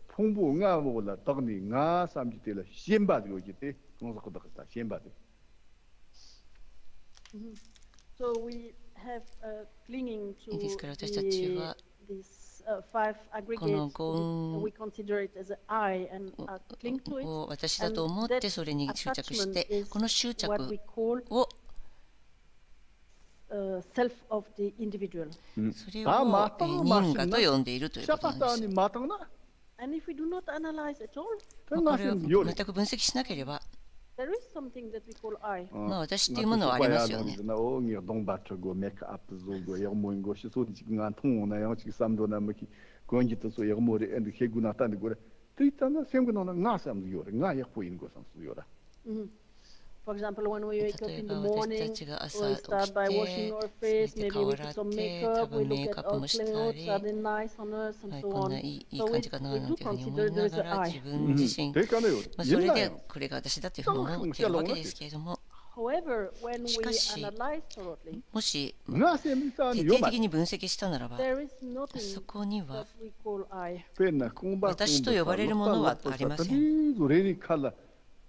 ポンボがもうらたにがさんじてらシェンバーでおじて観測だかシェンバーで。ですから私たちはこの語運を私だと思ってそれに執着して、この執着をそれを人我と呼んでいるということなんです。これを全く分析しなければ、私っていうものはありますよね。For example, when we wake up in the 例えば morning, 私たちが朝 we 起き start by て、 washing our face, そして maybe 顔 we 洗 put っ some て、 makeup, 多 we 分メ look イ at クアップ our もした clothes, り、 are they nice on us, and こ so んない on. い So 感じかななんていうふうに思いながら自分自身、それでこれが私だというふうに思っているわけですけれども、However, when we しかし analyze thoroughly, もし nga se mi sa 徹 ni 底 yo 的に分析したならば、 there is そ nothing こには that we call I. pena kumba 私と呼ばれるものはありません。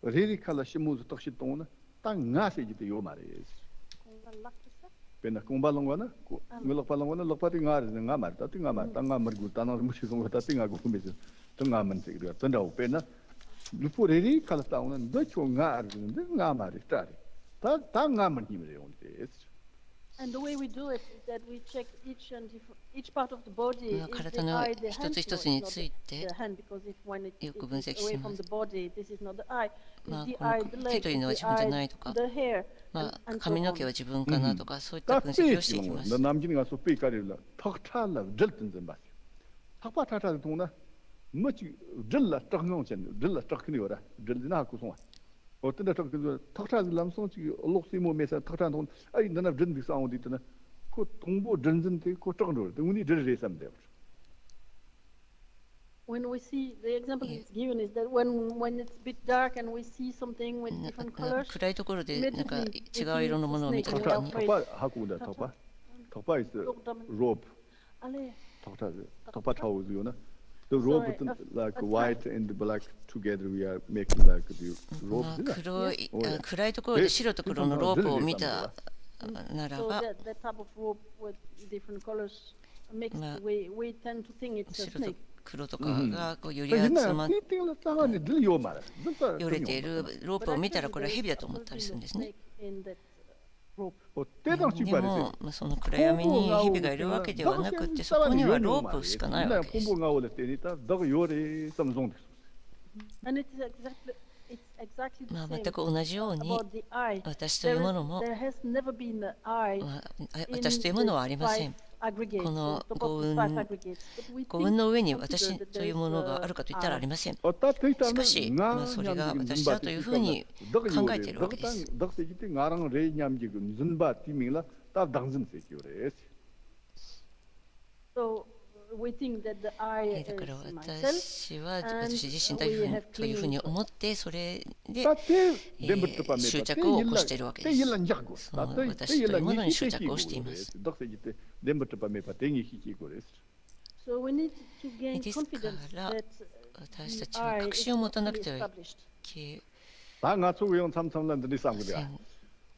reri kala shimu zu takshi tong na ta nga se ji te yo mare pena kumba longwa na ngolok pa longwa na lokpa ti nga re nga mar ta ti nga mar ta nga mar gu ta na mu shi song ta ti nga gu me ta nga man se ri ta ndao pena lu pu reri kala ta na do cho nga re nga mar ta ta nga man ni me re on te And the way we do it is that we check each part of the body. Is 体 the の eye the 一 hand? つ一 No, つ it's に not ついて the hand because when it よく is 分析し away ま from す。 the body, this is not the eye. まあ Is the この eye the 手 leg? というのは Is the 自分じゃ eye ないとか、 the hair? ま And あ so 髪の on. 毛は自分かなとか、そういった ta 分 pe 析をして chi いき long ま na す。 nam ji nga so pe ka re la thak tha la jil tin zin ba thak pa tha tha tong na ma chi jil la tak ngong chen jil la tak ni ora jil na ku song o tin da tak thak tha lam song chi lok si mo me sa thak tha tong ai na na jin bi sa on di na ko tong bo jin jin te ko tak ro de uni jil re sam de When we see the example is given is that when it's a bit dark and we see something with different colors, 暗いところでなんか immediately 違う色のものを見たとき thak に、 pa ha ku da thak pa is rope allez, thak pa tha yo na the rope Sorry, like a white and black together we are making like the ま rope あ is 黒いおや暗いところで白と黒のロープを見たなら so ば、 that type of rope with different colors mixed, Ma- we tend to think it's a 白と snake. 黒とかがこうより yin 集 na まっ ti ti la ta ni dil yo maよれているロー But プを見たら actually これは there 蛇 is だと思ったりするんですね。 snake in that rope. おてだんちでばれも、まあ、その暗闇に蛇がいるわけではなくて、そこにはロープしかないわけです。 nga ole te ni ta da yo re sam zong de And it's exactly まあ the 全 same く同じように about the eye. 私というものも、 There has never been an eye まあ in 私というものはありませ five ん。 aggregates, この on top 五 of the 運 five aggregates. But we 五運の上に consider 私 that というものがあるかといったらありません。 o ta te ta しかし、まあ、それが私だというふうに考えているわけです。 da se ji te nga rang re nyam ji gun zun ba ti ming la ta dang zin se ki re So we think that the eye だから is myself. 私は私自身というふうに思って、それで ta te dem ta pa me 執 ta 着を起こしているわけで te す。 yil lan jak go その私というものに執着をしています。 da se ji te dem ta pa me pa te ngi ki ki go re So we need to gain です confidence から that 私た the ちは eye 確 is 信を持たなく fully てはい established. け ta nga chu yong cham cham lan de sang go de ません。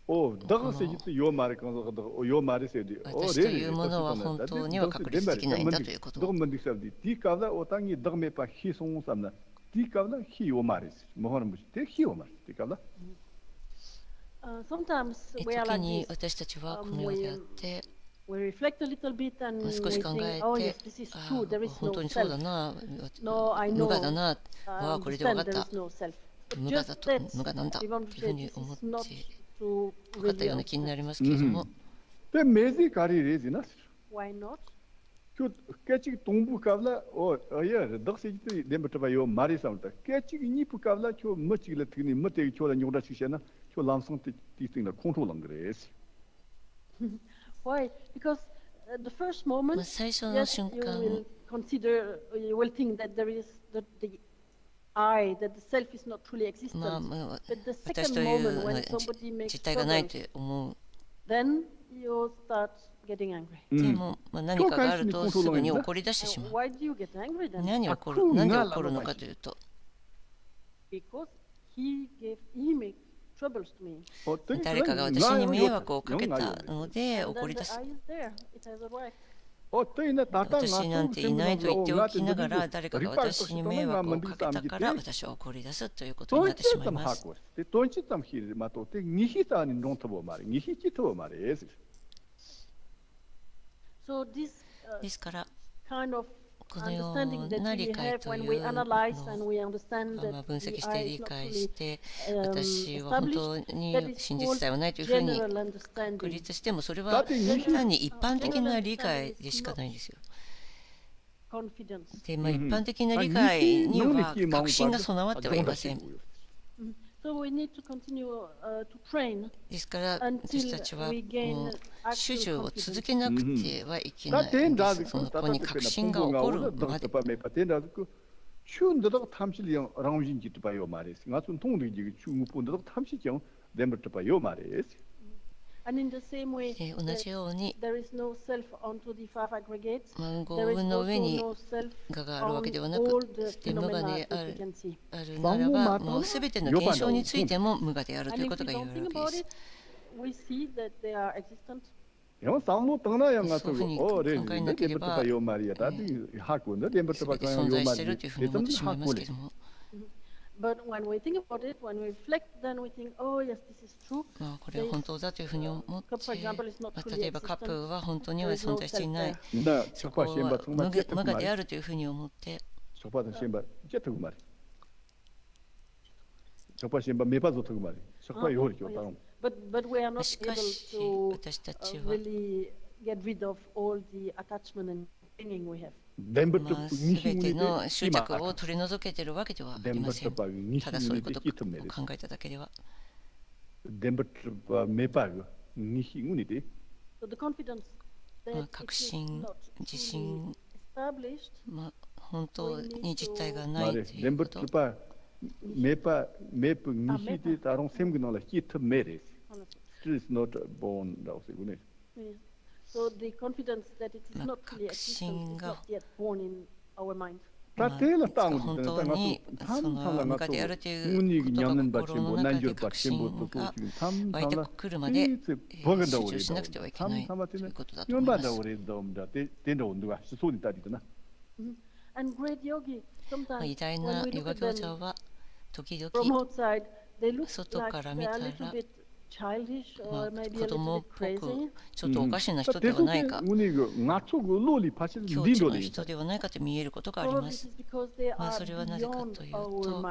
おだがせじてよまれかんぞおよまれせで私というものは本当には確立できないんだということどこまでさでティカだおたぎだめぱひそんさんなティカだひおまれすもはむしてひおまれティカだ Sometimes we are 時 like に this. 私たちはこのようであって、 We reflect a little bit and まあ we 少し考 think, え oh て yes, this is あ true. There is 本 no 当にそうだ self. な、 No, I 無 know. 我だな、 I ああこれで分か understand っ there た is no self. But 無我 just だと that, 無我なんだとい we う want to ふう say に this 思っ is て not to 分かったよう really な気にな understand. りますけれども、でめぜかりれじな Why not? 今日ケチトンブカブラおいやだせじてでもたばよまれさんだケチにぷかぶら今日むちぎれてにむて今日らにょらししな今日ランソンてティスティングコントロールなんです Why? Because at the first moment, まあ最初の yes, 瞬 you 間 will consider, you will think that there is the I, that the self is not truly existent. まあまあ But the 私 second とい moment う when somebody makes 実体がない progress, と思う。 then you start getting angry. でも、まあ、何かがあるとすぐに怒り出してしま And う。 why do you get angry then? 何で起こるのかというと、 Because he made troubles to me. 誰かが私に迷惑をかけたので And 怒 then り the 出す。 I is there. It has a right. 私なんていないと言っておきながら、誰かが私に迷惑をかけたから私は怒り出すということになってしまいます。で、どんちたんひれまとって、にひたにのんとぼまれ、にひちとぼまれです。So this ですから、 kind of このよ understanding う that な we 理解 have とい when う we の analyze and を we understand まあ that 分析 the して I 理 is not 解し fully て、私は本当に that is 真実 called さはないというふうに general 確 understanding. 立しても、それは単に一般的な理解でしかないんですよ。 Confidence. で、まあ、一般的な理解には確信が備わってはいません。 So we need to continue to train ですから私たちはも until we gain う actual 主従を confidence. 続けなくてはいけないんです。そのここに確信が起こるまで。 춘 더 탐실이 랑진 짓도 봐요 말이스. 나좀 통도 이제 중국분도 탐실정 同じように、語群の上に我があるわけではなく、無我であるならば、もうすべての現象についても無我であるということが言えるわけです。そういうふうに考えなければ、すべて存在しているというふうに思ってしまいますけれども。これは本当だというふうに思って、例えばカップは本当には存在していない、そこは無我であるというふうに思って、しかし私たちはすべての執着を取り除けているわけではありません。ただそういうことを考えただけでは。確信、自信、本当に実体がないということ。確信が本当にその無我であるということが心の中で確信が湧いてくるまで集中しなくてはいけないということだと思います。偉大なヨガ教者は時々外から見たら子供っぽくちょっとおかしな人ではないか、境地の人ではないかと見えることがあります。それはなぜかというと、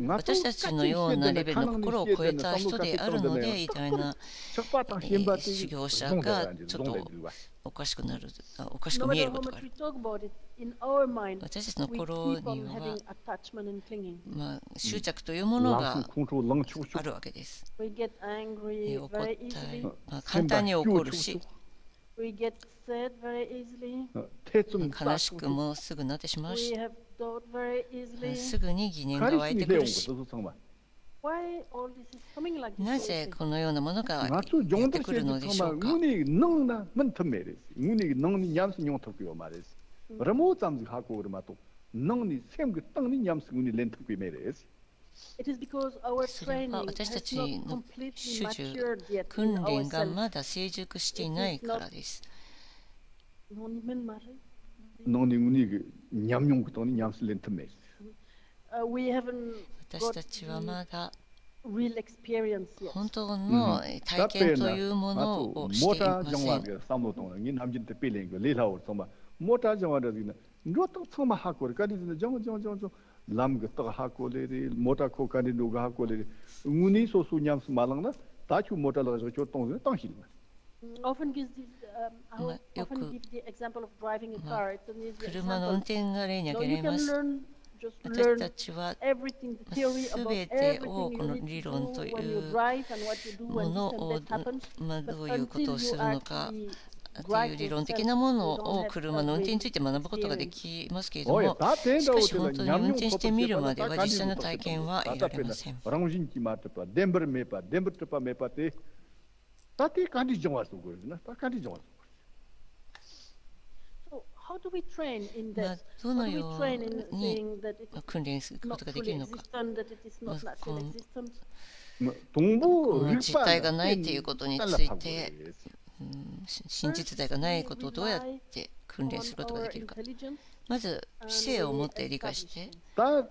私たちのようなレベルの心を超えた人であるので、偉大な修行者がちょっとおかしく見えることがある。私たちの心には、執着というものがあるわけです。怒ったり、簡単に怒るし、悲しくもすぐなってしまうし、すぐに疑念が湧いてくるし、なぜこのようなものがやってくるのでしょうか。それは私たちの主従、訓練がまだ成熟していないからです。私たちはまだ本当の体験というものをしていません。lam ga ta ha ko le mota ko ka ni no ga ko le nguni so su nyam ma lang na ta chu mota la so tong tang hin often gives the example of driving a car. 車の運転が例に挙げられます。私たちはすべてをこの理論というものをどういうことをするのかという理論的なものを車の運転について学ぶことができますけれども、しかし本当に運転してみるまでは実際の体験は得られません。どのように訓練することができるのか。実体がないということについて、真実体がないことをどうやって訓練することができるか。まず、知性を持って理解して、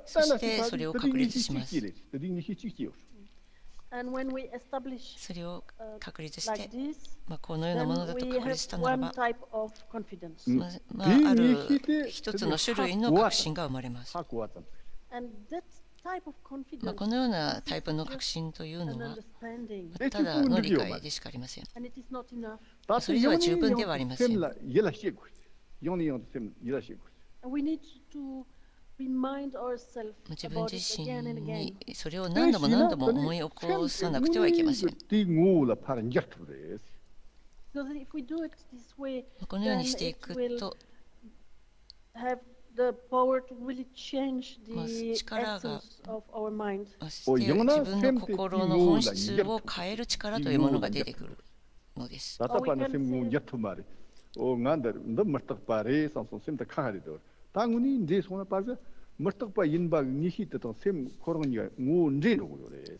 そしてそれを確立します。それを確立して、このようなものだと確立したならば、ある一つの種類の確信が生まれます。このようなタイプの確信というのは、ただの理解でしかありません。それでは十分ではありません。自分自身にそれを何度も何度も思い起こさなくてはいけません。このようにしていくと、the power to really change まあ the 力が essence of our mind. して自分の心の本質を変える力というものが出てくるのです。 Tatapana semu yatumari. O ngandar nda martak pare sanson sem ta khari do. Tanguni nde sona parza martak pa yinba nihi ta sem korong ni ngu nde no yo le.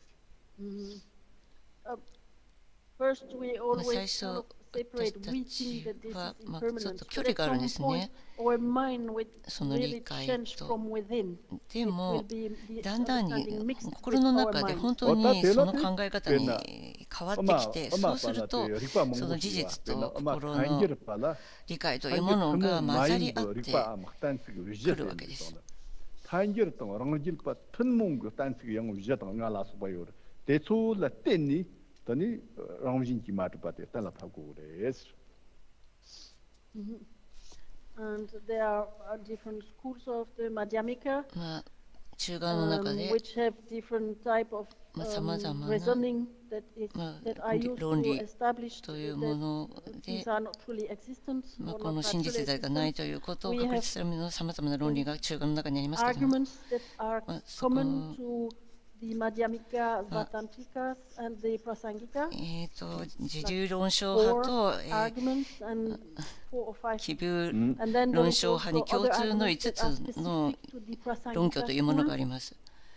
First, we 最 always 初 kind of 私 separate. た We ち think that this は is まあちょっ impermanent. と距 But 離 at があるんで some す point, ね。 our mind will その理 really 解 change と from within. で It も will be the だんだんに understanding mixed 心 with の our 中で mind. 本当にその考え方に変わってきて、そうするとその事実と心の理解というものが混ざり合ってくるわけです。 Tanjir tong rangjil pa tunmung gu tansig yang wija tong nga la suba yor. Tetsu la tenni tani rangjin ki matu pa te tan la thagu res. And there are different schools of the Madhyamika, まあ中間の中で which have different type of 様々な reasoning that are used 論 to 理 establish というもの that で these are not truly existent まあ or この not 真実 actually 在がない existent. ということを確立するためのさまざまな論理が中間の中にありますけれども、 Arguments that are common to the Madhyamika, Vatantikas, and the Prasangika. 自由論証派 Four と、arguments and 4 or 5. 奇病 And then there 論 is 証 also 派に共 other 通の arguments 5 that are つの specific to the 論拠 Prasangika というものが school. あります。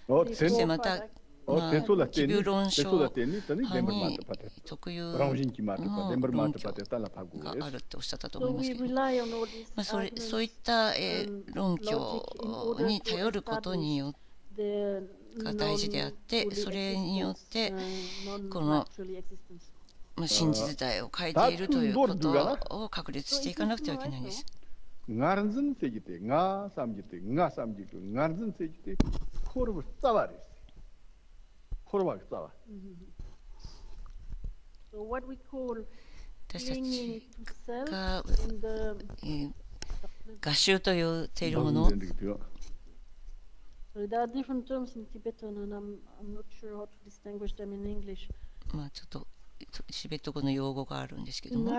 O そしてま Four, た five. まあ tetsu la 奇 tenni 病論証 tetsu la tenni tani 派 lembar に matu pa te. 特有 Rangjin ki matu pa の lembar 論 matu 拠 pa te tan la thagu があ res. るっておっしゃったと So 思います we けれども、 rely on all these まあ、そうい arguments った論 and 拠 logic in order に to 頼ることによって the が大事であって、 non-truly それによって existence, この non-naturally existence. まあ真実在を変えているということを確立していかなくてはいけないんです。 Ngarzin se jite nga samjite nga samjite ngarzin se jite korwa tsawa res. Korwa tsawa. So what we call 私た clinging ち to self が in the 合衆と言っているもの、 so there are different terms in Tibetan and I'm not sure how to distinguish them in English. まあちょっとチベット語の用語があるんですけども、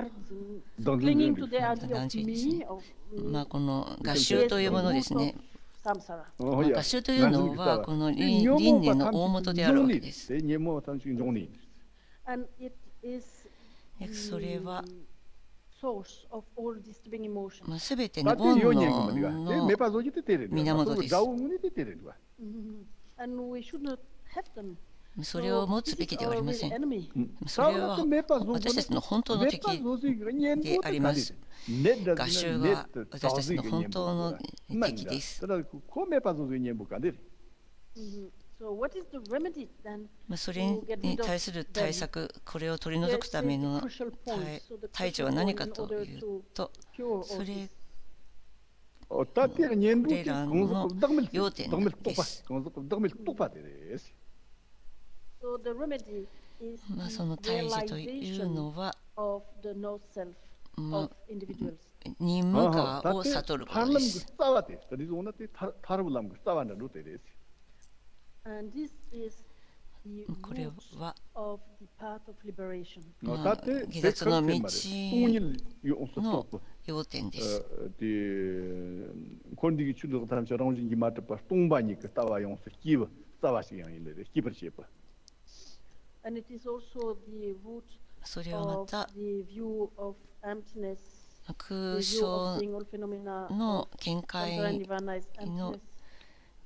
Clinging to the idea 男 of 女ですね me, of まあこの合衆というものですね。 samsara. まあ合衆というのはこの輪廻の大元であるわけです。 でnyemo tanshi jongni. And it is それは source of all disturbing emotions. まあすべての Pati 煩 yo 悩 nyeng ma diga. De の mepa zoji te tere. Minamoto desu. Dao nguni te tere diga. And we should not have them. それを持つべきではありません。 enemy. それは私たちの本当の敵であります。合衆は私たちの本当の敵です。 こメパzoji nyembo ka de. So what is the remedy then? それに対する対策、これを取り除くための対処は何かというと、それこれらの要点です。 So the remedy is その対峙というのは、 of the no self ま of individuals. 任務化を悟ることです。 And this is the これ root は of the path of liberation. 下脱の道の要点です。 kondige chudo tam cha rong ji ma ta pa tong ba ni ka ta wa yong se ki ba ta wa shi yang ile de ki per she pa. And it is also the root それはま of た the view of emptiness, 空 the view of 想 seeing all phenomena の of 見 Sambhara 解 Nirvana is の emptiness.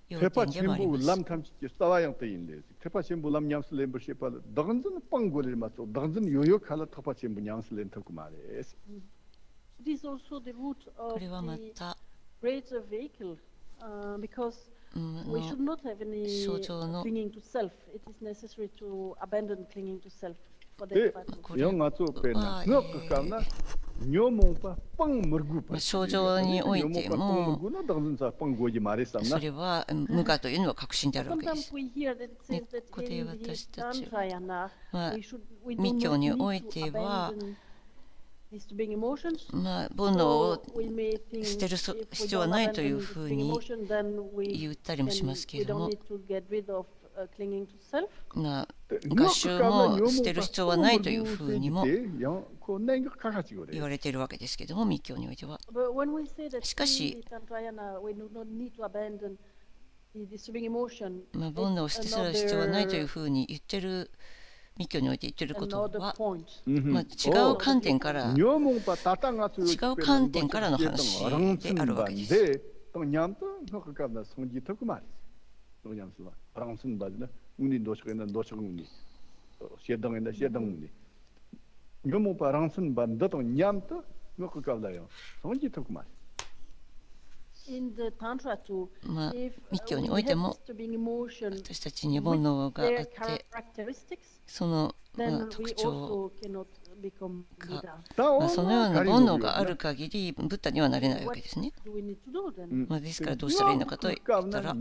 要 Te pa 点でもあり chimbu ます。 lam tam chi ta wa yang te in de. Te pa chimbu lam nyam se le ber she pa dang zin pang go le ma so dang zin yo yo khala ta pa chimbu nyam se le ta ku ma le. It is also the root こ of れはま the た greater vehicle, because うん we should not have any 象徴の clinging to self. It is necessary to abandon clinging to self for De that path. これ yo nga zo pe na は ngok ka na nyo mo pa pang murgu pa. 症状においても murgu na dang zin sa pang go ji ma re sam そ na. れは無我というのは確信であるわけで Sometimes す。 we hear that it says that ここで in the 私たち Dantrayana, まあ we do 密教 not に need おい to ては abandon disturbing emotions. 煩悩を So we may think 捨てる if we 必要は don't ないという abandon ふう disturbing に emotion, then we 言ったりもしますけ we れど don't も、 need to get rid of 合衆も捨てる必要はないというふうにも言われているわけですけれども、密教においては。しかし、煩悩を捨てる必要はないというふうに言ってる、密教において言っていることは、違う観点からの話であるわけです。密教においても私たちに煩悩があって、その特徴が、そのような煩悩がある限りブッダにはなれないわけですね。ですからどうしたらいいのかと言ったら、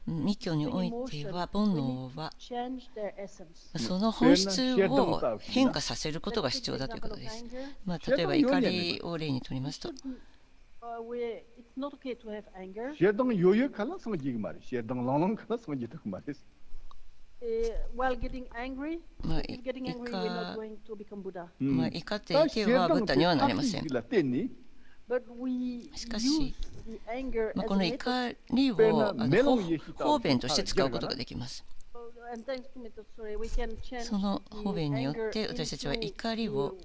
密教においては煩悩はその本質を変化させることが必要だということです。例えば怒りを例にとりますと、怒っていてはブッダにはなれません。しかし、この怒りを方便として使うことができます。その方便によって私たちは怒りを、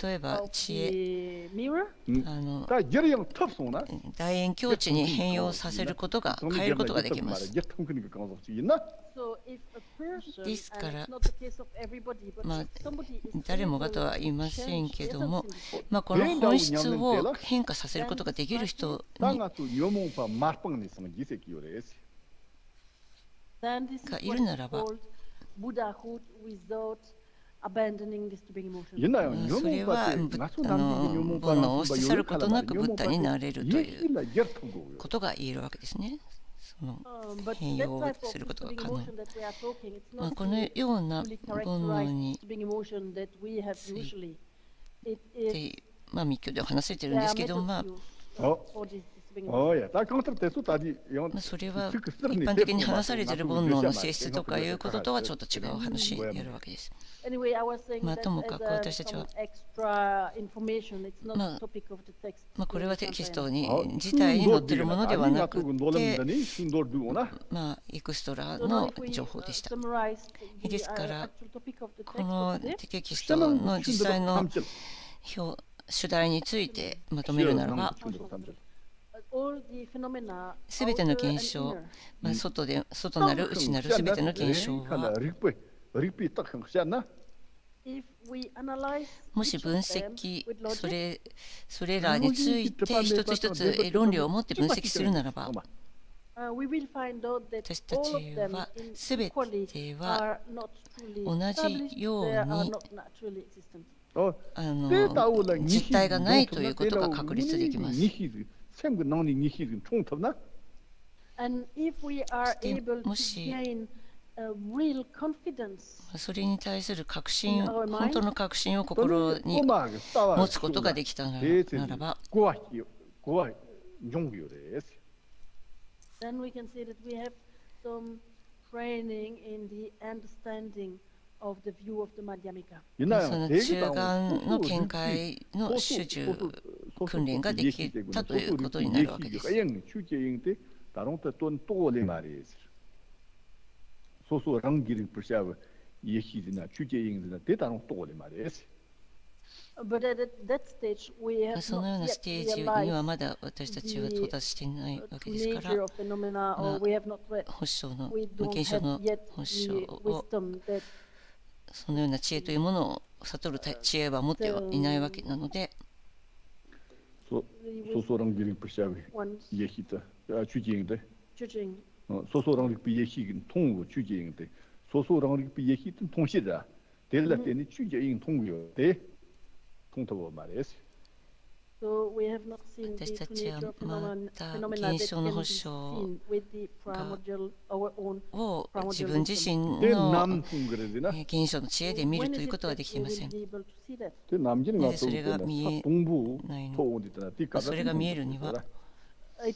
例えば知恵、大円境地に変容させることが、変えることができます。ですから、誰もがとは言いませんけども、この本質を変化させることができる人にがいるならば、それは煩悩を捨て去ることなくブッダになれるということが言えるわけですね。その変容することが可能。このような煩悩について、密教では話されているんですけど、それは一般的に話されている煩悩の性質とかいうこととはちょっと違う話になるわけです。ともかく私たちは、これはテキストに自体に載っているものではなくて、エクストラの情報でした。ですから、このテキストの実際の主題についてまとめるならば、すべての現象、外なる内なるすべての現象は、もし分析、それらについて一つ一つ論理を持って分析するならば、私たちはすべては同じように実体がないということが確立できます。もしそれに対する確信、本当の確信を心に持つことができたならば、その中観の見解の主従訓練ができたということになるわけです。そのようなステージにはまだ私たちは到達していないわけですから、本性の現象の本性を、そのような知恵というものを悟る知恵は持ってはいないわけなので、私たちはまた現象の保証を自分自身の現象の知恵で見るということはできていません。なぜそれが見えないのか、それが見えるには、菩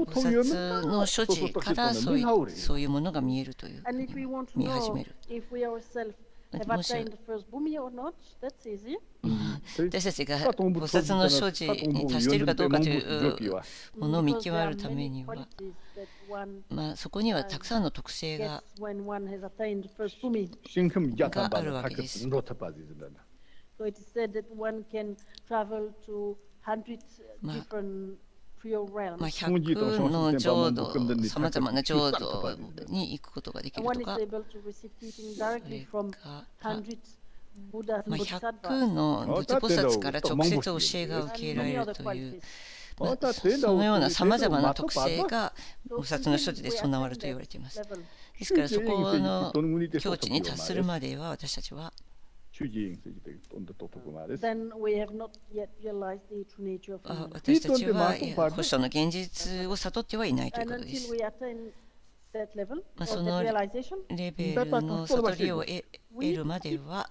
薩の所持からそういうものが見えるという、見え始める。もし私たちが菩薩の所持に達しているかどうかというものを見極めるためには、そこにはたくさんの特性があるわけです。100の浄土、さまざまな浄土に行くことができるとか、それか100の仏菩薩から直接教えが受けられるという、そのようなさまざまな特性が菩薩の所持で備わると言われています。ですからそこの境地に達するまでは私たちは私たちは保証の現実を悟ってはいないということです。そのレベルの悟りを得るまでは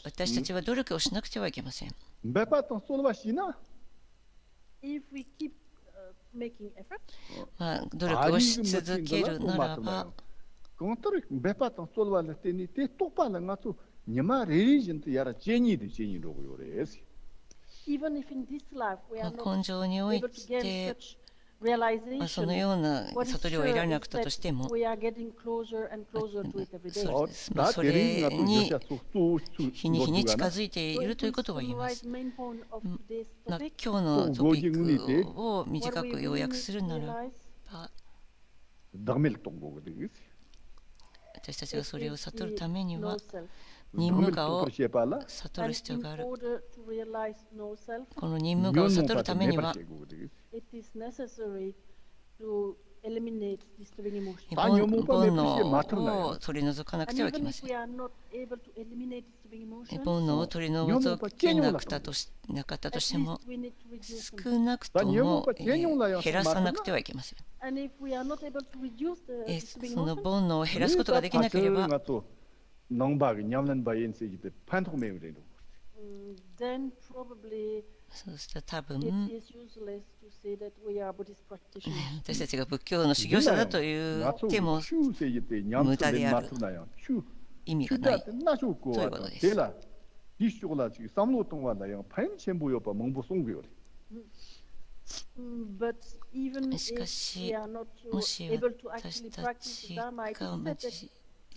私たちは努力をしなくてはいけません。努力をし続けるならば根性においてそのような悟りを得られなくったとしても、それに日に日に近づいているということは言えます。今日のトピックを短く要約するならば、私たちがそれを悟るためには任務我を悟る必要がある。この任務我を悟るためには煩悩を取り除かなくてはいけません。煩悩を取り除けなかったとしても、少なくとも減らさなくてはいけません。その煩悩を減らすことができなければ、そうしたら多分私たちが仏教の修行者だと言っても無駄である、意味がないということです。しかし、もし私たちが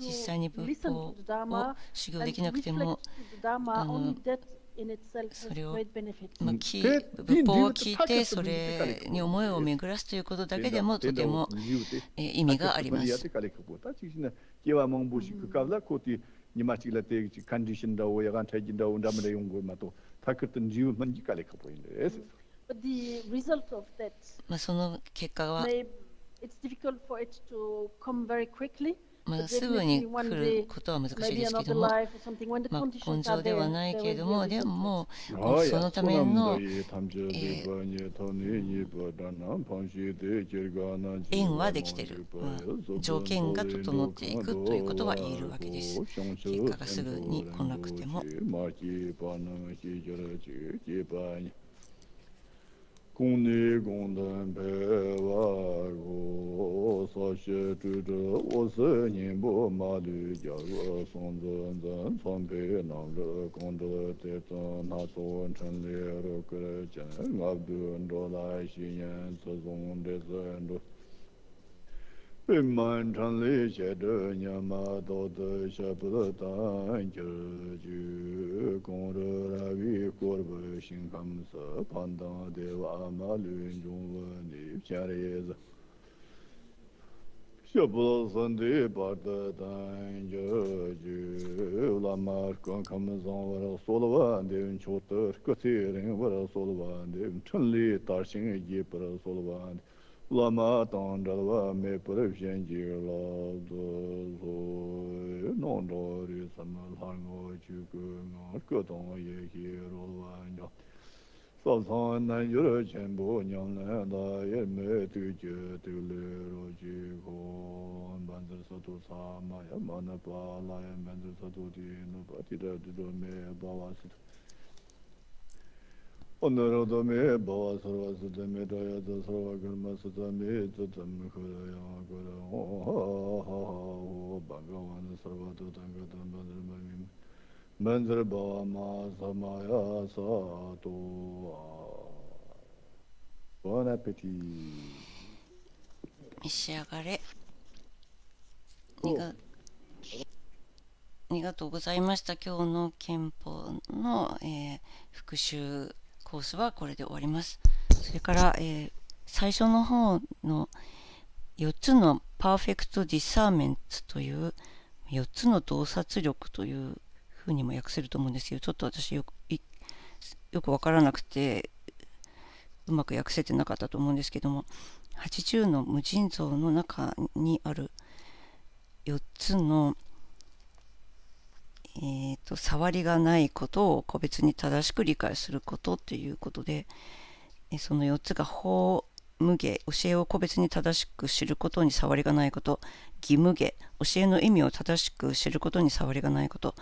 実際に仏法を修行できなくても、それを仏法を聞いてそれに思いを巡らすということだけでもとても意味があります。その結果はすぐに来ることは難しいですけども、根性ではないけれども、でもそのための縁はできている、条件が整っていくということは言えるわけです。結果がすぐに来なくても。公内公等白话我所学之者，我是念不马律教我宋真真从北南着公德在中他总成立了个讲阿顿着来西年自从的人着。被满场里写着年马道的下不得单就就公着来为国百姓他们是判断的瓦马论中文的下列子下不得三的把的单就就拉马刚他们上我了说了完的求得个些人我了说了完的城里大兴也不了说了完的 Lama Tandalva me Purushanji Nondori Samalhango Chuku Koton Yeki Rolvanya Sasan Yura Chambo Nyana Yeme Tuju Tulu Jiko Bandar Satu Sama Yamana Pala Bandar Satu Dino Patida Me Bawasit Onorado me Bawas the Medaya the Savagan Masame to Tamukaya Bagawan Sarvato Tangatan Mandra Bama Samaya Sato Bon appetit 召し上がれ。ありがとうございました。今日の憲法の、復習コースはこれで終わります。それから、最初の方の4つのパーフェクトディサーメンツという4つの洞察力というふうにも訳せると思うんですけど、ちょっと私よく分からなくてうまく訳せてなかったと思うんですけども、80の無尽蔵の中にある4つの触りがないことを個別に正しく理解することということで、その4つが法無下、教えを個別に正しく知ることに触りがないこと、義無下、教えの意味を正しく知ることに触りがないこと、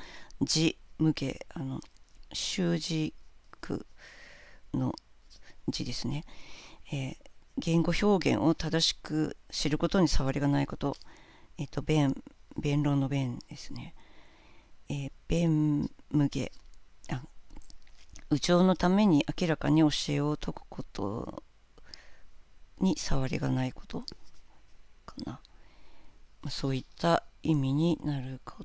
字無下、習字句の字ですね、言語表現を正しく知ることに触りがないこと、弁論の弁ですね。弁無下、有情のために明らかに教えを説くことに触りがないことかな。そういった意味になるか。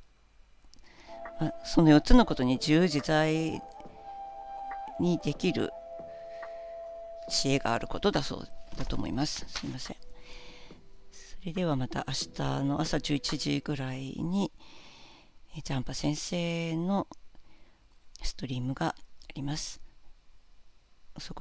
その4つのことに自由自在にできる知恵があることだそうだと思います。すいません。それではまた明日の朝11時ぐらいにジャンパ先生のストリームがあります。そこまで